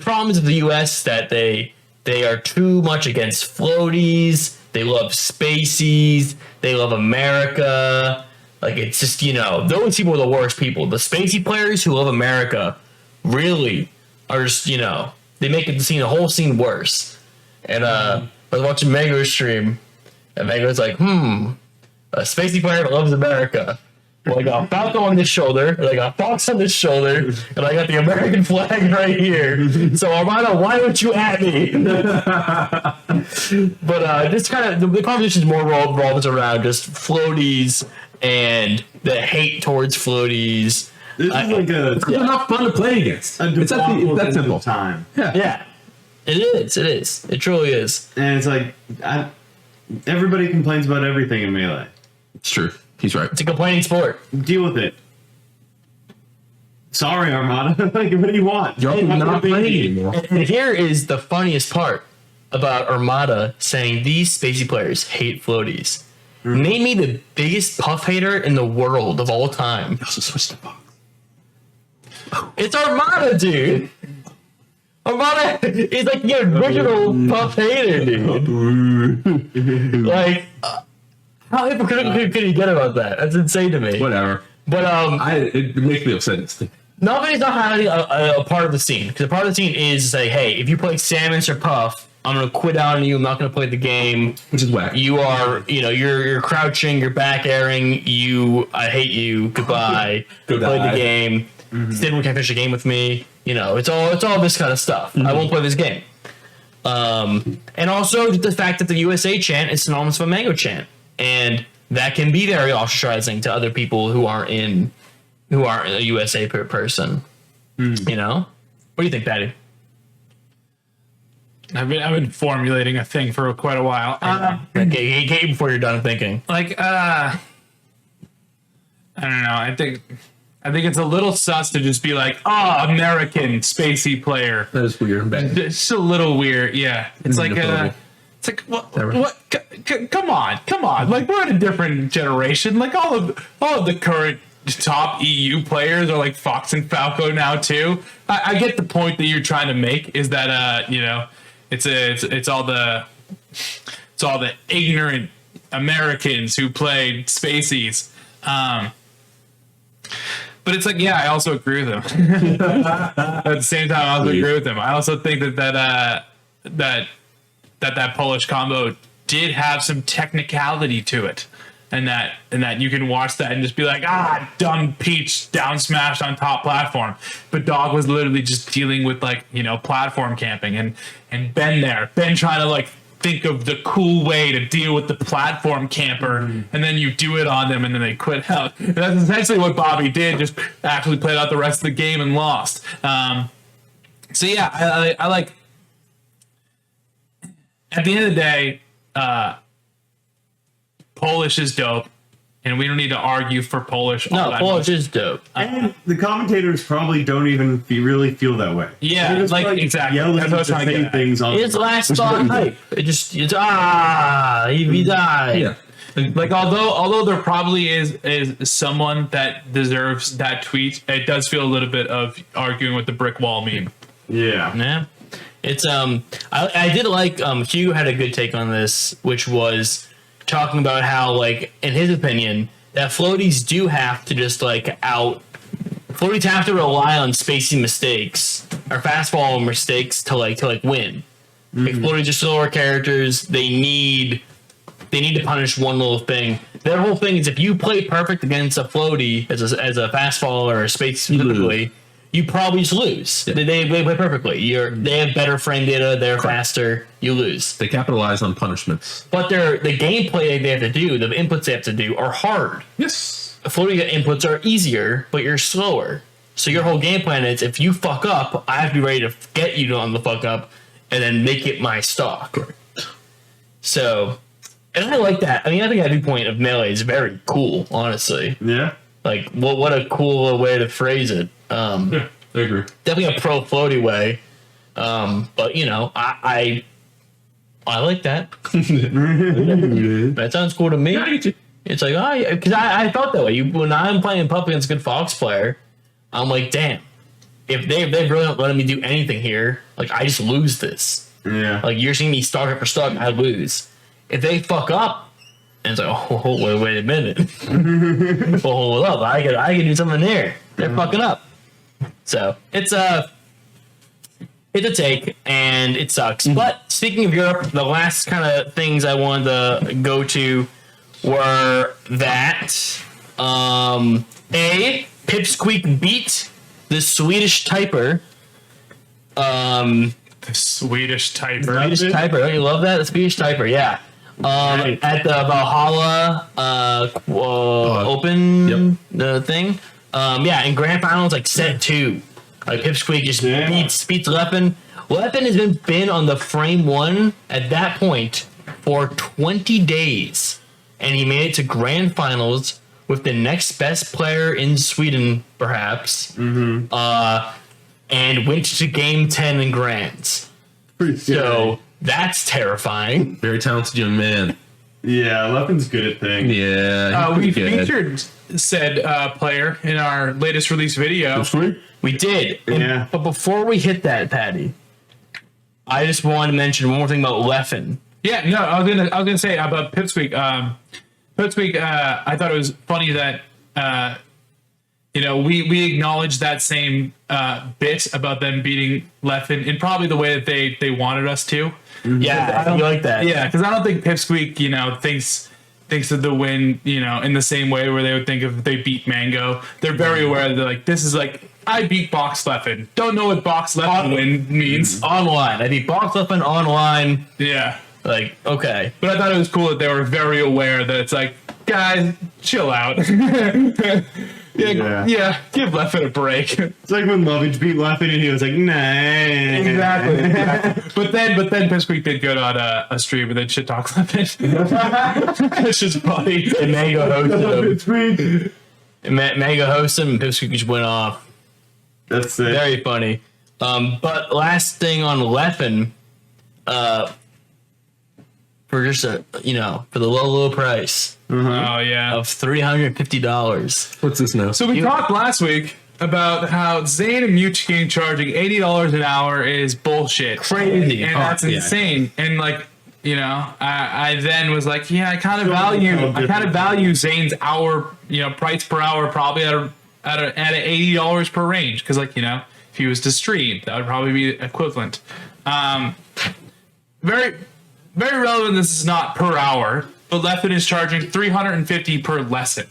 problems of the US that they are too much against floaties. They love spaceys. They love America. Like, it's just, those people are the worst people. The spacey players who love America really are just, they make the whole scene worse. And I was watching Mango's stream, and Mango's like, a spacey player that loves America. Well, I got Falco on this shoulder, and I got Fox on this shoulder, and I got the American flag right here. So, Armada, why don't you at me? But just kind of, the conversation is more revolves around just floaties and the hate towards floaties. This is like It's not fun to play against. it's that simple. Time. Yeah. It is. It truly is. And it's like everybody complains about everything in Melee. It's true. He's right. It's a complaining sport. Deal with it. Sorry, Armada. Like, what do you want? You're not playing anymore. And here is the funniest part about Armada saying these spacey players hate floaties. Name me the biggest puff hater in the world of all time. Also switched to Fox. It's Armada, dude. Armada is like the original puff hater, dude. Like, how hypocritical could he get about that? That's insane to me. Whatever. But it makes me upset. Nobody's not highlighting a part of the scene, because a part of the scene is to say, hey, if you play Samus or Puff, I'm gonna quit out on you. I'm not gonna play the game. Which is whack. You are, you're crouching, you're back airing. I hate you. Goodbye. Go play die. the game. Instead, we can't finish a game with me. It's all this kind of stuff. I won't play this game. And also the fact that the USA chant is synonymous with a Mango chant, and that can be very ostracizing to other people who aren't a USA person. What do you think, Patty? I've been formulating a thing for quite a while. Okay, get before you're done thinking. Like, I don't know. I think it's a little sus to just be like, American spacey player. That is weird and bad. It's a little weird. Yeah. It's like, what? Come on. Like, we're in a different generation. Like, all of the current top EU players are like Fox and Falco now too. I get the point that you're trying to make, is that it's all the ignorant Americans who play spaceys. But it's like, yeah, I also agree with him. At the same time, I also agree with him. I also think that Polish combo did have some technicality to it, and that you can watch that and just be like, dumb Peach down smashed on top platform. But Dog was literally just dealing with platform camping, and Ben trying to think of the cool way to deal with the platform camper, and then you do it on them, and then they quit out. And that's essentially what Bobby did. Just actually played out the rest of the game and lost. So yeah, I like. At the end of the day, Polish is dope, and we don't need to argue for Polish. No, Polish is dope. And the commentators probably don't even really feel that way. Yeah, They're just, like exactly. yelling That's what I was the trying to same get at. things on. It's last thought hype. It's he died. Yeah. Like although there probably is someone that deserves that tweet, it does feel a little bit of arguing with the brick wall meme. Yeah. Yeah. It's I did like Hugh had a good take on this, which was talking about how, like, in his opinion, that floaties do have to just floaties have to rely on spacing mistakes or fastball mistakes to win. Like, floaties are slower characters. They need to punish one little thing. Their whole thing is if you play perfect against a floaty as a fastball or a space specifically, you probably just lose. Yeah. They play perfectly. They have better frame data. They're faster. You lose. They capitalize on punishments. But the gameplay they have to do, the inputs they have to do, are hard. Yes. Floating inputs are easier, but you're slower. So your whole game plan is if you fuck up, I have to be ready to get you on the fuck up and then make it my stock. Correct. So, and I like that. I mean, I think that viewpoint of Melee is very cool, honestly. Yeah. Like, what a cool way to phrase it. Yeah, I agree. Definitely a pro floaty way. But you know, I like that. That sounds cool to me. Yeah, I get you. It's like, because I felt that way. When I'm playing Pup against a good Fox player, I'm like, damn, if they really not letting me do anything here, like, I just lose this. Yeah. Like, you're seeing me stock after stock, I lose. If they fuck up, and it's like, oh, wait a minute. Hold up, I can do something there. They're fucking up. So it's a take, and it sucks. But speaking of Europe, the last kind of things I wanted to go to were that Pipsqueak beat the Swedish typer. The Swedish typer. Swedish typer, don't you love that? The Swedish typer, yeah. At the Valhalla Open thing. In grand finals, like set 2. Like Pipsqueak just beats Leffen. Leffen has been on the frame 1 at that point for 20 days. And he made it to grand finals with the next best player in Sweden, perhaps. And went to game 10 in grands. So that's terrifying. Very talented young man. Yeah, Leffen's good at things. Yeah. We good. featured said player in our latest release video. We did. Yeah. But before we hit that, Patty, I just wanted to mention one more thing about Leffen. Yeah, no, I was gonna say about Pipsqueak. Pipsqueak, I thought it was funny that we acknowledged that same bit about them beating Leffen in probably the way that they wanted us to. Yeah, I like that. Yeah, because I don't think Pipsqueak, thinks of the win, in the same way where they would think if they beat Mango. They're very aware that, like, this is like, I beat Box Leffen. Don't know what Box Leffen win means. Online. I beat Box Leffen online. Yeah. Like, okay. But I thought it was cool that they were very aware that it's like, guys, chill out. Yeah, give Leffen a break. It's like when Lovage beat Leffen and he was like, nah. Exactly. But then Pipsqueak did good on a stream and then shit talk Leffen. It's just funny. And Mango hosted him. Mango hosted him and Pipsqueak just went off. That's it. Very funny. But last thing on Leffen, for just for the low price Oh yeah. of $350. What's this now? So we talked last week about how Zane and Metagame charging $80 an hour is bullshit. Crazy. And that's insane. And like, I then was like, yeah, I kind of value Zane's hour, price per hour probably at $80 per range. Cause like, if he was to stream, that would probably be equivalent. Very, very relevant. This is not per hour, but Leffen is charging $350 per lesson.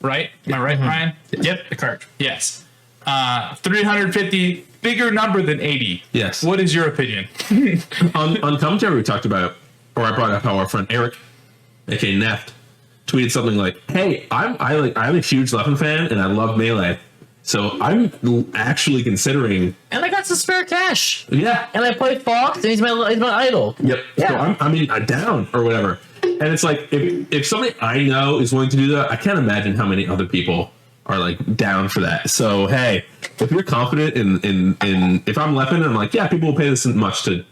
Right? Am I right, Ryan? Yep, correct. Yes. 350, bigger number than 80. Yes. What is your opinion? on commentary, we talked about or I brought up how our friend Eric, aka Neft, tweeted something like, "Hey, I'm a huge Leffen fan and I love Melee, so I'm actually considering." And I got some spare cash. Yeah, And I play Fox, and he's my idol. yep. Yeah. So I'm down or whatever. And it's like if somebody I know is willing to do that, I can't imagine how many other people are like down for that. So hey, if you're confident in if I'm Leffen and I'm like, yeah, people will pay this much to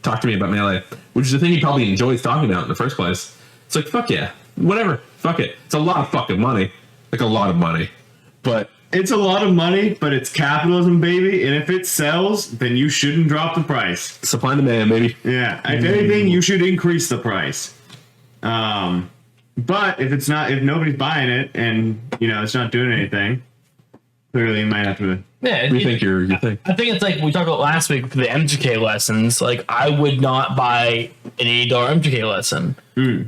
talk to me about Melee, which is the thing he probably enjoys talking about in the first place. It's like, fuck yeah, whatever, fuck it. It's a lot of fucking money, like a lot of money, but It's a lot of money, but it's capitalism, baby. And if it sells, then you shouldn't drop the price. supply and demand, baby. Yeah. If anything, you should increase the price. But if nobody's buying it and it's not doing anything, clearly you might have to. Yeah, Rethink your thing. I think it's like we talked about last week for the MGK lessons. Like, I would not buy an $80 MGK lesson.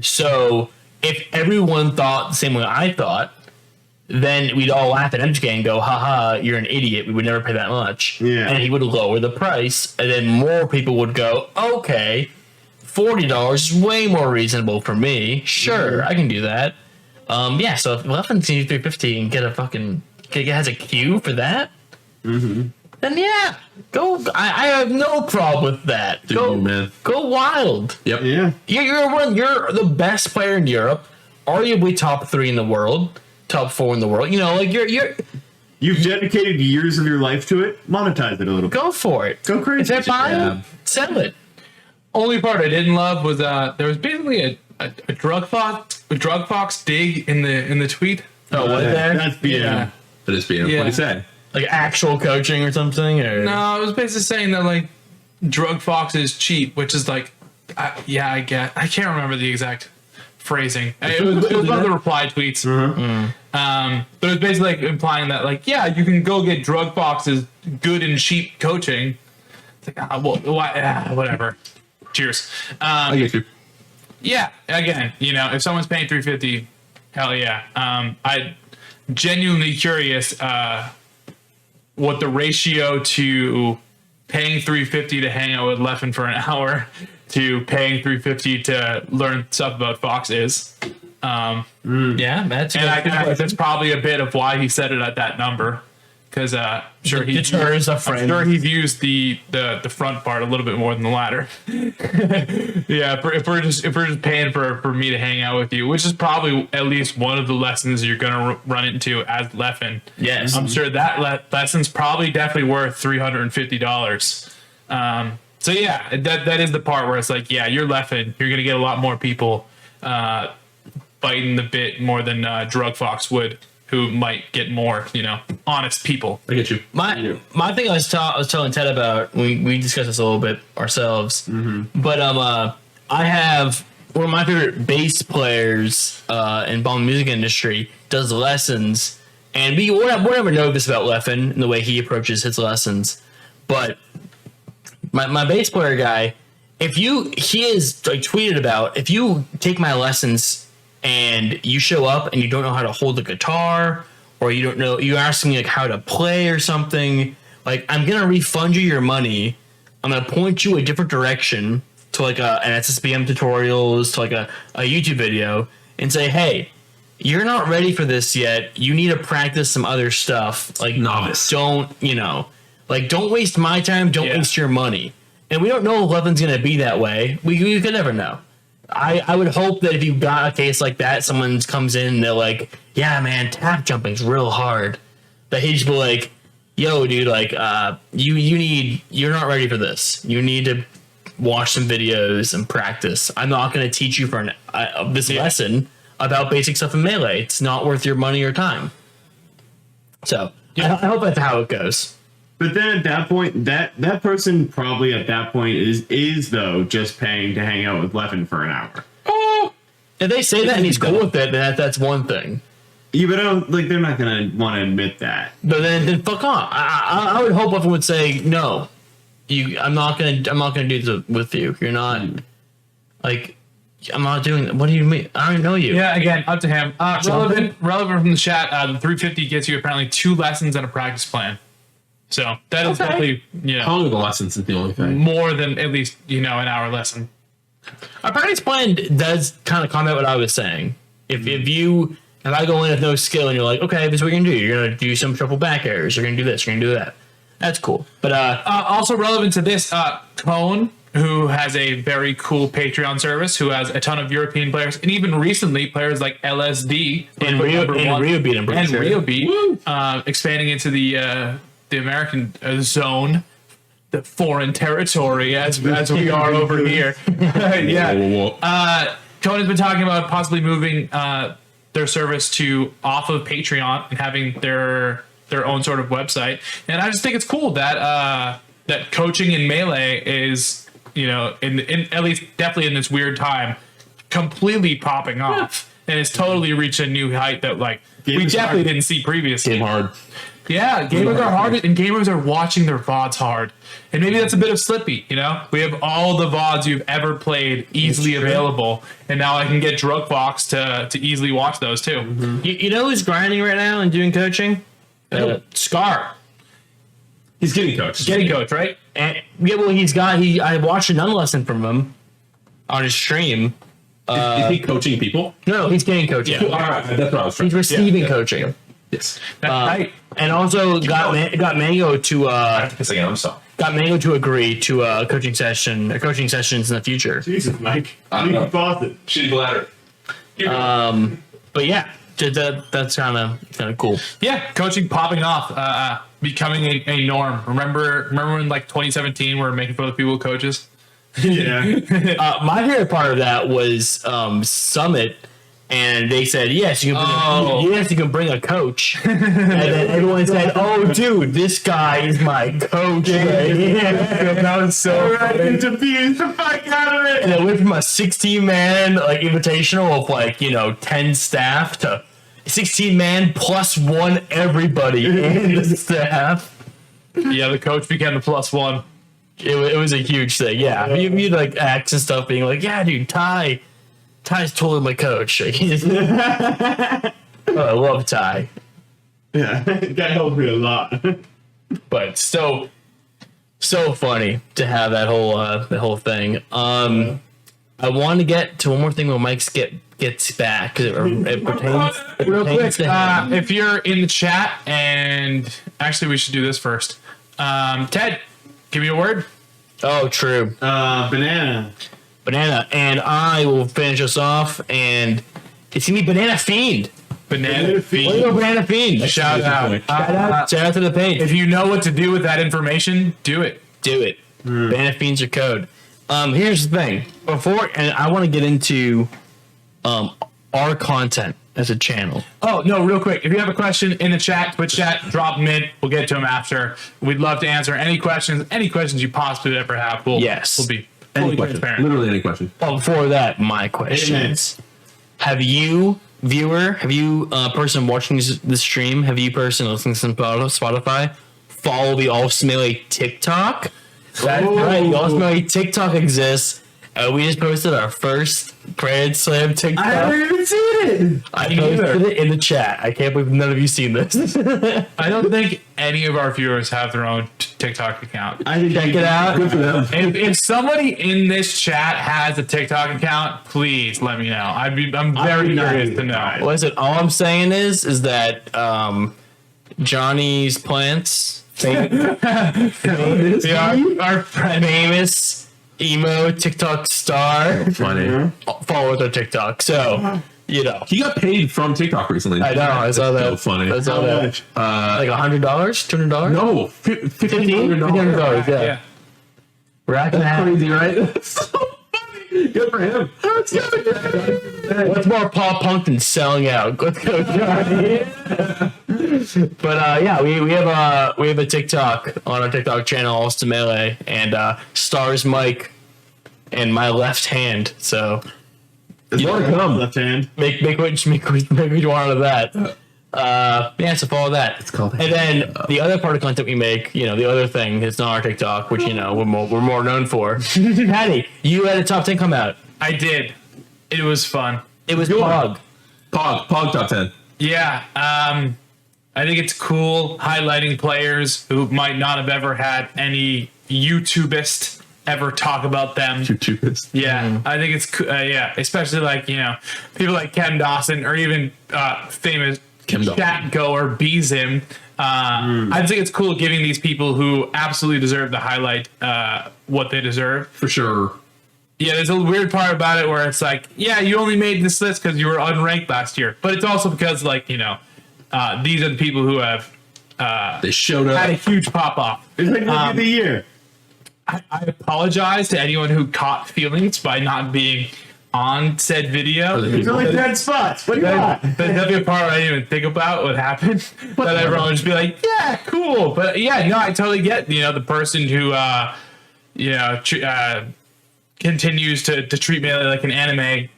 So if everyone thought the same way I thought, then we'd all laugh at MGK and go, haha, you're an idiot. We would never pay that much. Yeah. And he would lower the price. And then more people would go, okay, $40 is way more reasonable for me. Sure, I can do that. Yeah, so if Leffen's $350 and has a queue for that, then yeah, go. I have no problem with that. Man. Go wild. Yep. Yeah. You're the best player in Europe, arguably top 3 in the world, top 4 in the world. Like You've dedicated years of your life to it. Monetize it a little bit. go for it. Go crazy. If they're buying, Yeah. sell it. Only part I didn't love was there was basically a drug fox dig in the tweet. Oh, what there? That's BM. Yeah. That is being. Yeah. What do you say? Like actual coaching or something? Or? No, it was basically saying that like drug fox is cheap, which is like, I get. I can't remember the exact phrasing. It was one of the reply tweets. But it was basically like implying that like, yeah, you can go get drug fox's good and cheap coaching. It's like, whatever. Cheers. I get you. Yeah, again, if someone's paying $350, hell yeah. I genuinely curious what the ratio to paying $350 to hang out with Leffen for an hour to paying $350 to learn stuff about Fox is. Yeah, that's And I think that's probably a bit of why he set it at that number. Because sure he deters a I'm friend. sure he's used the front part a little bit more than the latter. Yeah, if we're just paying for me to hang out with you, which is probably at least one of the lessons you're gonna run into as Leffen. Yes. I'm sure that lesson's probably definitely worth $350. So yeah, that is the part where it's like, yeah, you're Leffen, you're gonna get a lot more people biting the bit more than Drug Fox would, who might get more, honest people. I get you. My thing I was telling Ted about, we discussed this a little bit ourselves, but I have one of my favorite bass players in the music industry does lessons, and we'll never know this about Leffen and the way he approaches his lessons, but my bass player guy, he is like tweeted about, if you take my lessons and you show up and you don't know how to hold the guitar, or you don't know, you're asking me like how to play or something, like I'm gonna refund you your money. I'm gonna point you a different direction to like an SSBM tutorials, to like a YouTube video, and say, hey, you're not ready for this yet. You need to practice some other stuff. Like Novice. Don't waste my time. Don't waste your money. And we don't know if Leffen's gonna be that way. We could never know. I would hope that if you got a case like that, someone comes in and they're like, yeah, man, tap jumping's real hard. That he'd just be like, yo, dude, like, you're not ready for this. You need to watch some videos and practice. I'm not going to teach you for this lesson about basic stuff in Melee. It's not worth your money or time. So I hope that's how it goes. But then at that point, that person probably at that point is though just paying to hang out with Leffen for an hour. Oh, if they say that and he's cool with it, then that's one thing. Yeah, but I don't, they're not gonna want to admit that. But then fuck off. I would hope Leffen would say no. I'm not gonna do this with you. You're not like. I'm not doing that. What do you mean? I don't know you. Yeah, again, up to him. Relevant from the chat. The 350 gets you apparently 2 lessons and a practice plan. So that is definitely Only the lessons is the only thing. more than at least an hour lesson. Our practice plan does kind of combat what I was saying. If I go in with no skill and you're like, okay, this is what you're gonna do. You're gonna do some triple back airs. You're gonna do this. You're gonna do that. That's cool. But also relevant to this, Cone, who has a very cool Patreon service, who has a ton of European players, and even recently players like LSD and Rio beat him, and Rio beat, expanding into the American zone, the foreign territory, as we are over here. Yeah. Cone has been talking about possibly moving their service to off of Patreon and having their own sort of website, and I just think it's cool that that coaching in Melee is, you know, in at least definitely in this weird time, completely popping off, and it's totally reached a new height that like we definitely didn't see previously. Game hard. Yeah, gamers are hard, and gamers are watching their VODs hard, and maybe that's a bit of Slippy. You know, we have all the VODs you've ever played easily available, and now I can get Drugbox to easily watch those too. Mm-hmm. You know who's grinding right now and doing coaching? Scar. He's getting coached. Getting coached, right? And yeah, well, I watched a none lesson from him on his stream. Is he coaching people? No, he's getting coaching. Yeah. All right, that's what I was trying. He's receiving coaching. Yes. That's right. And also got Mango to Yes, again, I'm sorry. got Mango to agree to coaching sessions in the future. Jesus, Mike. know. Boston. Shitty bladder. But yeah, that's kind of cool. Yeah, coaching popping off, becoming a norm. Remember when like 2017 we were making fun of people with coaches? Yeah. My favorite part of that was Summit, and they said yes, you can bring a coach, and then everyone said, "Oh, dude, this guy is my coach." That was so funny. To beat the fuck out of it. And it went from a 16-man like invitational of like 10 staff to 16-man plus one everybody in the staff. Yeah, the coach became the +1. It was a huge thing. Yeah, you like acts and stuff being like, yeah, dude, Ty's totally my coach. I love Ty. Yeah, that helped me a lot. But so funny to have that whole thing. I want to get to one more thing when Mike gets back because it pertains. Real quick, to him. if you're in the chat, and actually we should do this first. Ted, give me a word. Oh, true. Banana. And I will finish us off, and it's gonna be Banana Fiend. Banana Way to Fiend. go, Banana Fiend. Shout out. Shout out to the page. If you know what to do with that information, do it. Do it. Banana Fiend's your code. Here's the thing. And I want to get into our content as a channel. Oh, no, real quick. If you have a question in the chat, Twitch chat, drop them in. We'll get to them after. We'd love to answer any questions you possibly ever have. We'll be fully transparent. Literally any question. Well, before that, my questions. Have you, viewer, person watching this stream, have you, person listening to Spotify, follow the Allston Melee TikTok? That's right, the Allston Melee TikTok exists. We just posted our first Grand Slam TikTok. I haven't even seen it. I posted it in the chat. I can't believe none of you seen this. I don't think any of our viewers have their own TikTok account. I think Check it out. Good for them. If somebody in this chat has a TikTok account, please let me know. I'm very curious to know. Listen, all I'm saying is that Johnny's Plants, our famous emo TikTok star, Funny. follows our TikTok. So, He got paid from TikTok recently. I know. I saw that. So funny. I saw that. Like $100, $200. No, $1,500. Yeah. Racking That's that. crazy, right? That's so funny. Good for him. What's more pop punk than selling out? Let's go, Johnny. But yeah, we have a TikTok on our TikTok channel, Allston Melee, and stars Mike and my left hand. So There's more to come. Left hand. make what you want of that. Yeah, so follow that. It's called. And then the other part of content we make, the other thing is not our TikTok, which we're more known for. Patty, you had a top 10 come out. I did. It was fun. It was Pog. Pog top 10. Yeah. I think it's cool highlighting players who might not have ever had any YouTubist ever talk about them. Yeah, I think it's yeah, especially like people like Ken Dawson or even famous chat goer Beezim. I think it's cool giving these people who absolutely deserve to highlight what they deserve. For sure. Yeah, there's a weird part about it where it's like, yeah, you only made this list because you were unranked last year, but it's also because like these are the people who have they showed up, had a huge pop off. It's like look at the year. I apologize to anyone who caught feelings by not being on said video. There's only 10 spots. What do you got? That'd be a part I didn't even think about what happened. But everyone would just be like, yeah, cool. But yeah, no, I totally get, the person who, continues to treat Melee like an anime,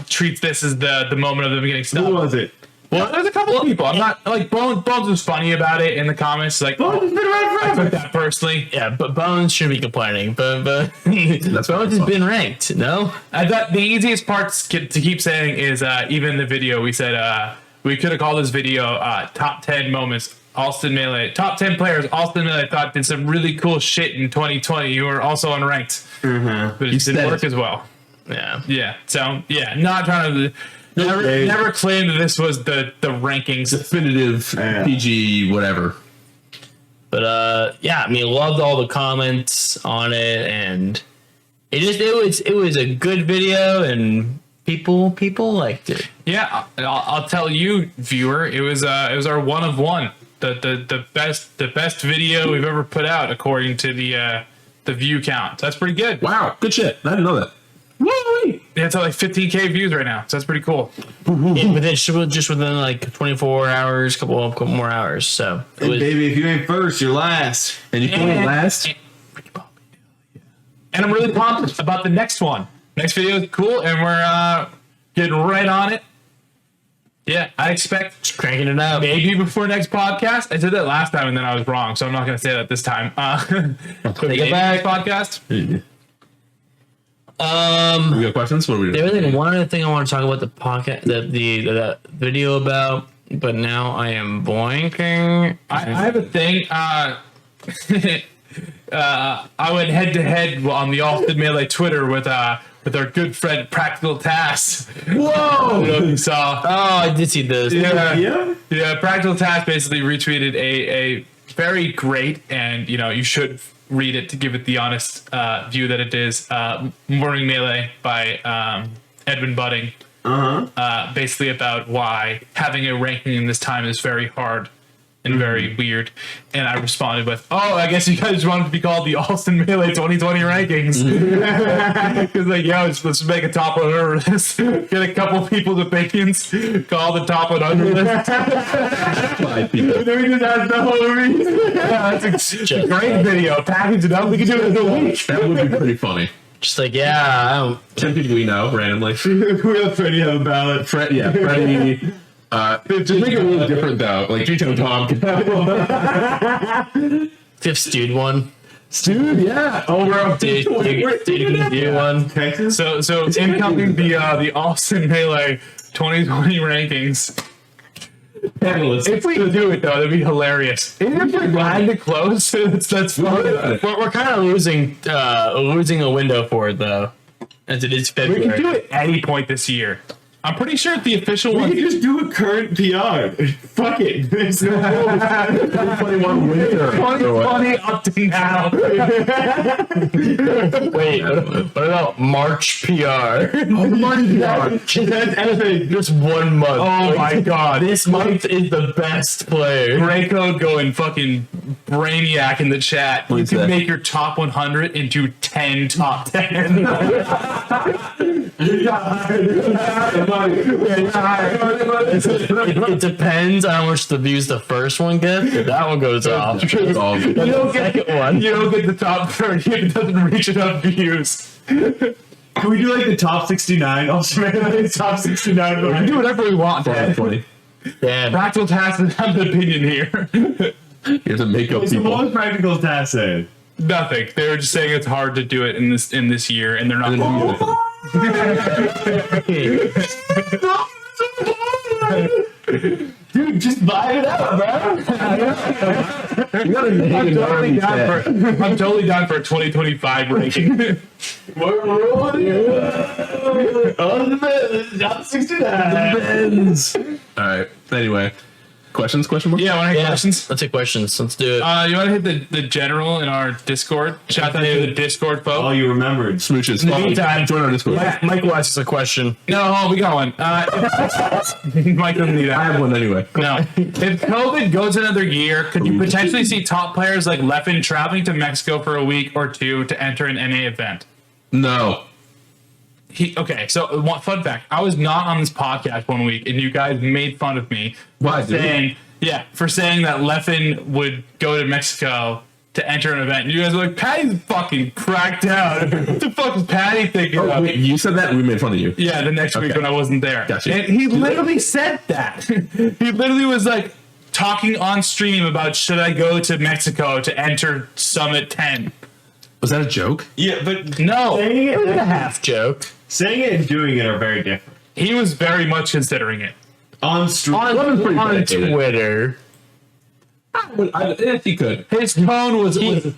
treats this as the moment of them getting stuck. Who was it? Well, there's a couple of people. I'm not like Bones was funny about it in the comments. Like, Bones has been around I forever. took that personally. Yeah, but Bones shouldn't be complaining. But Bones has been ranked. No, I thought the easiest part to keep saying is even the video we said we could have called this video top 10 moments Allston Melee, top 10 players Allston Melee thought did some really cool shit in 2020 who are also unranked, but it didn't work as well. Yeah. So not trying to never claim that this was the rankings definitive PG whatever. But I mean, loved all the comments on it, and it was a good video, and people liked it. Yeah, I'll tell you, viewer, it was our one of one, the best video we've ever put out according to the view count. So that's pretty good. Wow, good shit. I didn't know that. Woo! Yeah, it's at like 15K views right now, so that's pretty cool. Within like 24 hours, couple more hours. So Hey, baby, if you ain't first, you're last. And you came in last. And I'm really pumped about the next one. Next video is cool, and we're getting right on it. Yeah, I expect just cranking it out. Maybe before next podcast. I said that last time, and then I was wrong, so I'm not going to say that this time. Take it back. Podcast. We got questions? What are we doing? There was like one other thing I want to talk about the podcast, the video about, but now I am blanking. I have a thing. I went head to head on the Allston Melee Twitter with our good friend Practical Task. Whoa! I don't know if you saw. Oh, I did see this. Yeah. Practical Task basically retweeted a very great, and you should read it to give it the honest view that it is. Morning Melee by Edwin Budding. Basically about why having a ranking in this time is very hard and very weird. And I responded with, I guess you guys wanted to be called the Allston Melee 2020 rankings. Because let's make a top 100 list. Get a couple people's opinions. Call the top 100 list. Five people. Then we just ask the whole reason. Yeah, that's a great video. Package it up. We can do it in a week. That would be pretty funny. Just like, I don't. 10 people we know randomly. Who else Freddie have a ballot? Freddie. Just make it really different though. Like G-Tone Tom. Fifth Stewed one. Dude, yeah. Oh, we're up Dude, can do one. Texas? So incoming the Allston Melee 2020 rankings. panelists. If we do it though, that'd be hilarious. If we're glad to close, that's fun. We're kind of losing a window for it though, as it is We February. can do it any point this year. I'm pretty sure the official We one. can just do a current PR. Fuck it. There's no rules. 2021 winter. 2020 up to now. Wait, what about March PR? Just 1 month. Oh my god. This month is the best player. Gray code going fucking brainiac in the chat. What You is can that? make your top 100 into 10 top 10. It depends on how much the views the first one gets. If that one goes off. It's all good. You don't get Second one. You don't get the top 30 if it doesn't reach enough views. Can we do like the top 69? Also, maybe top 69. We can do whatever we want. Dad. 20. Damn. Practical Task doesn't have an opinion here. You have to make up What's the people. most practical task saying? Nothing. They were just saying it's hard to do it in this year, and they're not. Dude, just vibe it out, bro. I'm totally down for a 2025 ranking. We're rolling. On the Benz. Top 69. All right. Anyway, questions? Question mark? Yeah, want to hit questions? Let's take questions. Let's do it. You want to hit the general in our Discord? Shout out to the Discord Oh, folks. you remembered. Smooches. meantime, Join our Discord. Michael asks a question. No, we got one. Mike doesn't need I that. have one anyway. No. If COVID goes another year, could you potentially see top players like Leffen traveling to Mexico for a week or two to enter an NA event? No. Okay, so one fun fact. I was not on this podcast one week, and you guys made fun of me Why, dude? for saying that Leffen would go to Mexico to enter an event. And you guys were like, Patty's fucking cracked out. What the fuck is Patty thinking Oh, of? wait, you said that? We made fun of you. Yeah, the next week Okay. when I wasn't there. Gotcha. And he literally said that. He literally was like talking on stream about should I go to Mexico to enter Summit 10. Was that a joke? Yeah, but No, saying it, A half joke. saying it and doing it are very different. he was very much considering it. On stream. pretty On dedicated. Twitter. He could. His tone was He said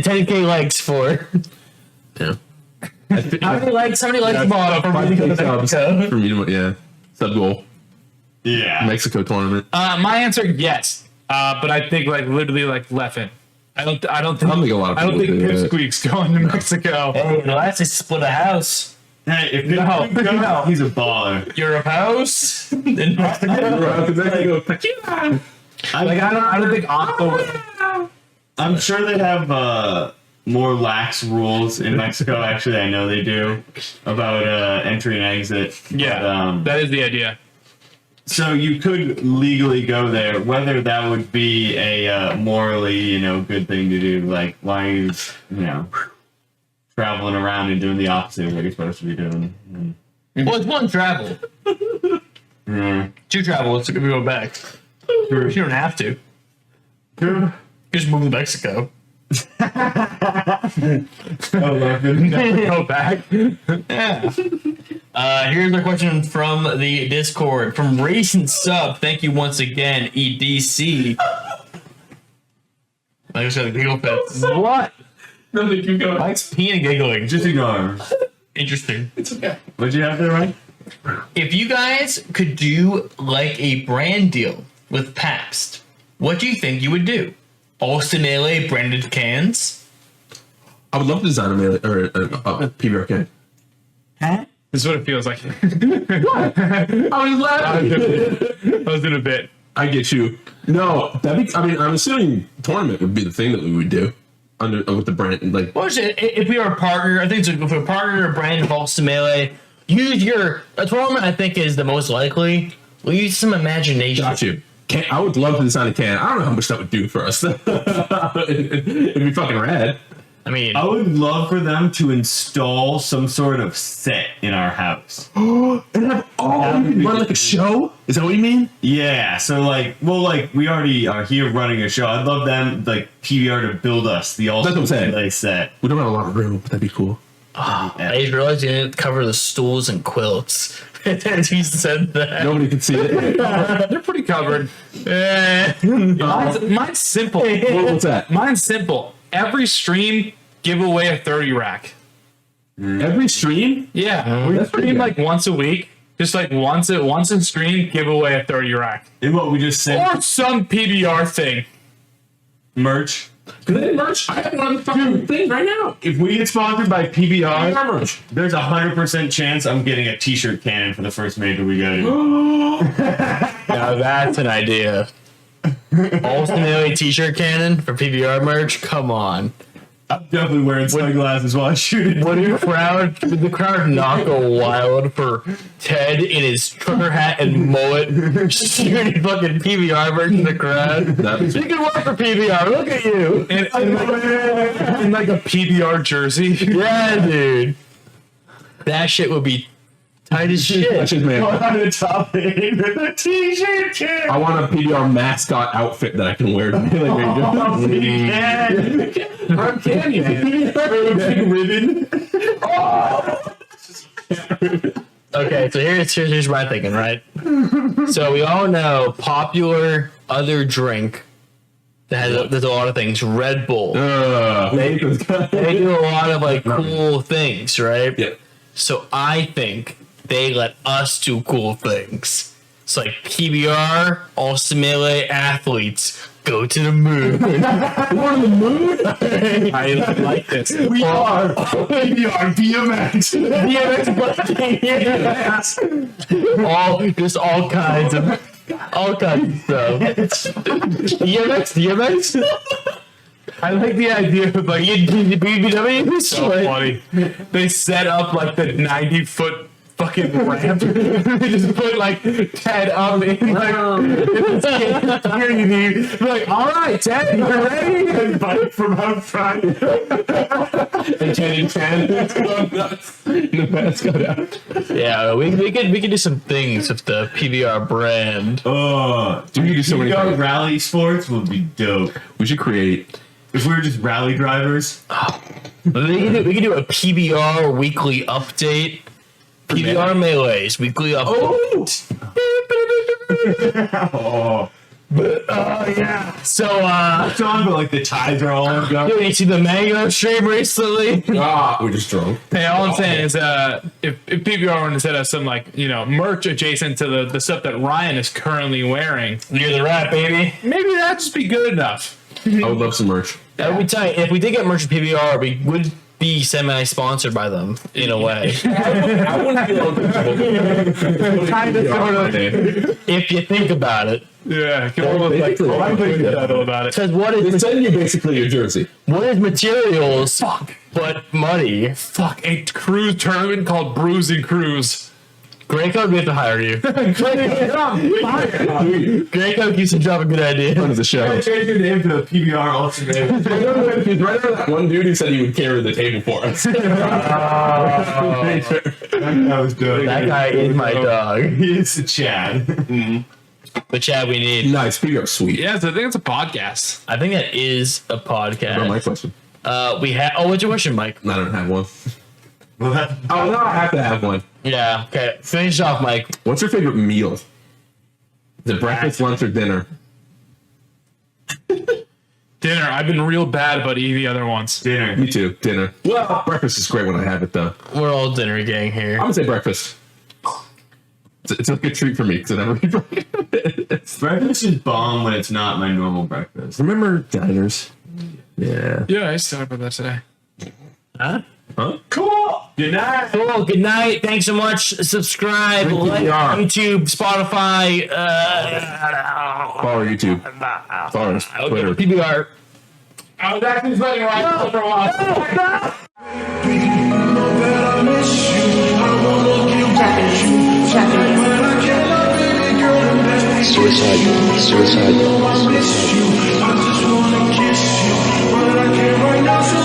10K likes for. Yeah. How many likes for me to go to subs Mexico? for me to, yeah. Sub goal. Yeah. Mexico tournament. my answer, yes. But I think like literally like Leffen. I don't think I don't think a lot of I don't people think do that. Pipsqueak's going to Mexico. Hey, the last they split a house. Hey, if No, no. he's a baller. Europe house in Mexico. Mexico. Like I don't think Octo. I'm sure they have more lax rules in Mexico. Actually, I know they do about entry and exit. Yeah, But, that is the idea. so you could legally go there. Whether that would be a morally, good thing to do. Like, why are you, traveling around and doing the opposite of what you're supposed to be doing? Well, it's one travel. Two travel. It's going to go back. You don't have to. You just move to Mexico. Go back. Yeah. Here's a question from the Discord from Racing Sub. Thank you once again, EDC. I just got a giggle fest. What? No, they keep going. Mike's peeing and giggling. Just ignore. Interesting. It's okay. What'd you have there, Ryan? If you guys could do like a brand deal with Pabst, what do you think you would do? Allston Melee branded cans? I would love to design a melee or a PBR can. This is what it feels like. I was laughing. I was in a bit. I get you. No, that'd be. I mean, I'm assuming tournament would be the thing that we would do with the brand. Like, What is it? If we are a partner, I think it's if we're a partner or brand of Allston Melee, use a tournament I think is the most likely. We'll use some imagination. got you. I would love to design a can. I don't know how much that would do for us. It'd be fucking rad. I mean, I would love for them to install some sort of set in our house. And have run like a show? Is that what you mean? Yeah, so we already are here running a show. I'd love them, PBR, to build us the That's what I'm saying. Allston set. We don't have a lot of room, but that'd be cool. I just realized you didn't cover the stools and quilts. As he said that. Nobody can see it. They're pretty covered. Mine's simple. What's that? Mine's simple. Every stream, give away a 30 rack. Every stream? Yeah, we That's pretty stream good. like once a week. Just like once in stream, give away a 30 rack. And what we just said, Or some PBR thing. merch. Do they have merch? I have one of the fucking things right now. If we get sponsored by PBR, Merch. there's a 100% chance I'm getting a t-shirt cannon for the first major we go to. Now that's an idea. Allston Melee t-shirt cannon for PBR merch? Come on. I'm definitely wearing sunglasses while I shoot it. Would the crowd not go wild for Ted in his trucker hat and mullet shooting fucking PBR merch in the crowd? That'd You be can work for PBR, look at you! In like a PBR jersey. Yeah, dude. That shit would be tight as shit. That's just man. On the top with a t-shirt cannon. I want a PBR mascot outfit that I can wear to Melee Ranger. I'm Canyon. Big ribbon. Okay, so here's my thinking, right? So we all know popular other drink that there's a lot of things. Red Bull. They do a lot of like cool things, right? Yep. So I think they let us do cool things. It's like PBR, Allston Melee athletes go to the moon. We're on the moon? I like this. We are PBR BMX. All kinds of stuff. DMX. I like the idea of like BBW. so funny. They set up like the 90-foot fucking ramp. They just put like Ted up in like here you need. Like, all right, Ted, you ready? And bike from out front. And 10 and 10. The mascot out. Yeah, we could do some things with the PBR brand. Dude, we could do so many things. Rally sports would be dope. We should create. If we were just rally drivers. We could do a PBR weekly update. PBR Melee's weekly update. Oh. Yeah. So, It's on, but like the ties are all on go. you see the mango stream recently? We're just drunk. Hey, all I'm saying is, if PBR wanted to set up some like merch adjacent to the stuff that Ryan is currently wearing, You're the rat, baby. maybe that'd just be good enough. I would love some merch. That would be tight. If we did get merch at PBR, we would be semi-sponsored by them in a way. I wouldn't be Kind of, sort of. If you think about it. Yeah, come on, like I'm thinking about it. Because They send you basically your jersey. what is materials but money? Fuck, a cruise tournament called Brews and Cruise. Grey Code, we have to hire you. Grey Code keeps on dropping good ideas. Front of the show. Change your name to PBR Ultimate. He's right over that one dude who said he would carry the table for us. That was dope. That guy is my dog. He's a Chad. But Chad, we need. Nice. PBR sweet. Yeah, so I think it's a podcast. I think that is a What about my podcast. question? We have. Oh, what's your question, Mike? I don't have one. Well, that, Oh, no, I have to have one. Yeah. Okay. Finish off, Mike. What's your favorite meal? Is it breakfast, lunch, or dinner? Dinner. I've been real bad about eating the other ones. dinner. Me too. Dinner. Well, breakfast is great when I have it, though. We're all dinner gang here. I would say breakfast. It's a good treat for me because I never eat breakfast. Breakfast is bomb when it's not my normal breakfast. Remember diners? Yeah. Yeah, I used to talk about that today. Huh? Cool. Good night. Cool. Good night. Thanks so much. Subscribe, Thank like PBR. YouTube, Spotify. Follow YouTube. Follow us. Twitter. PBR. I was actually sweating right for a while. Suicide. I just wanna kiss you, but I can't right now. So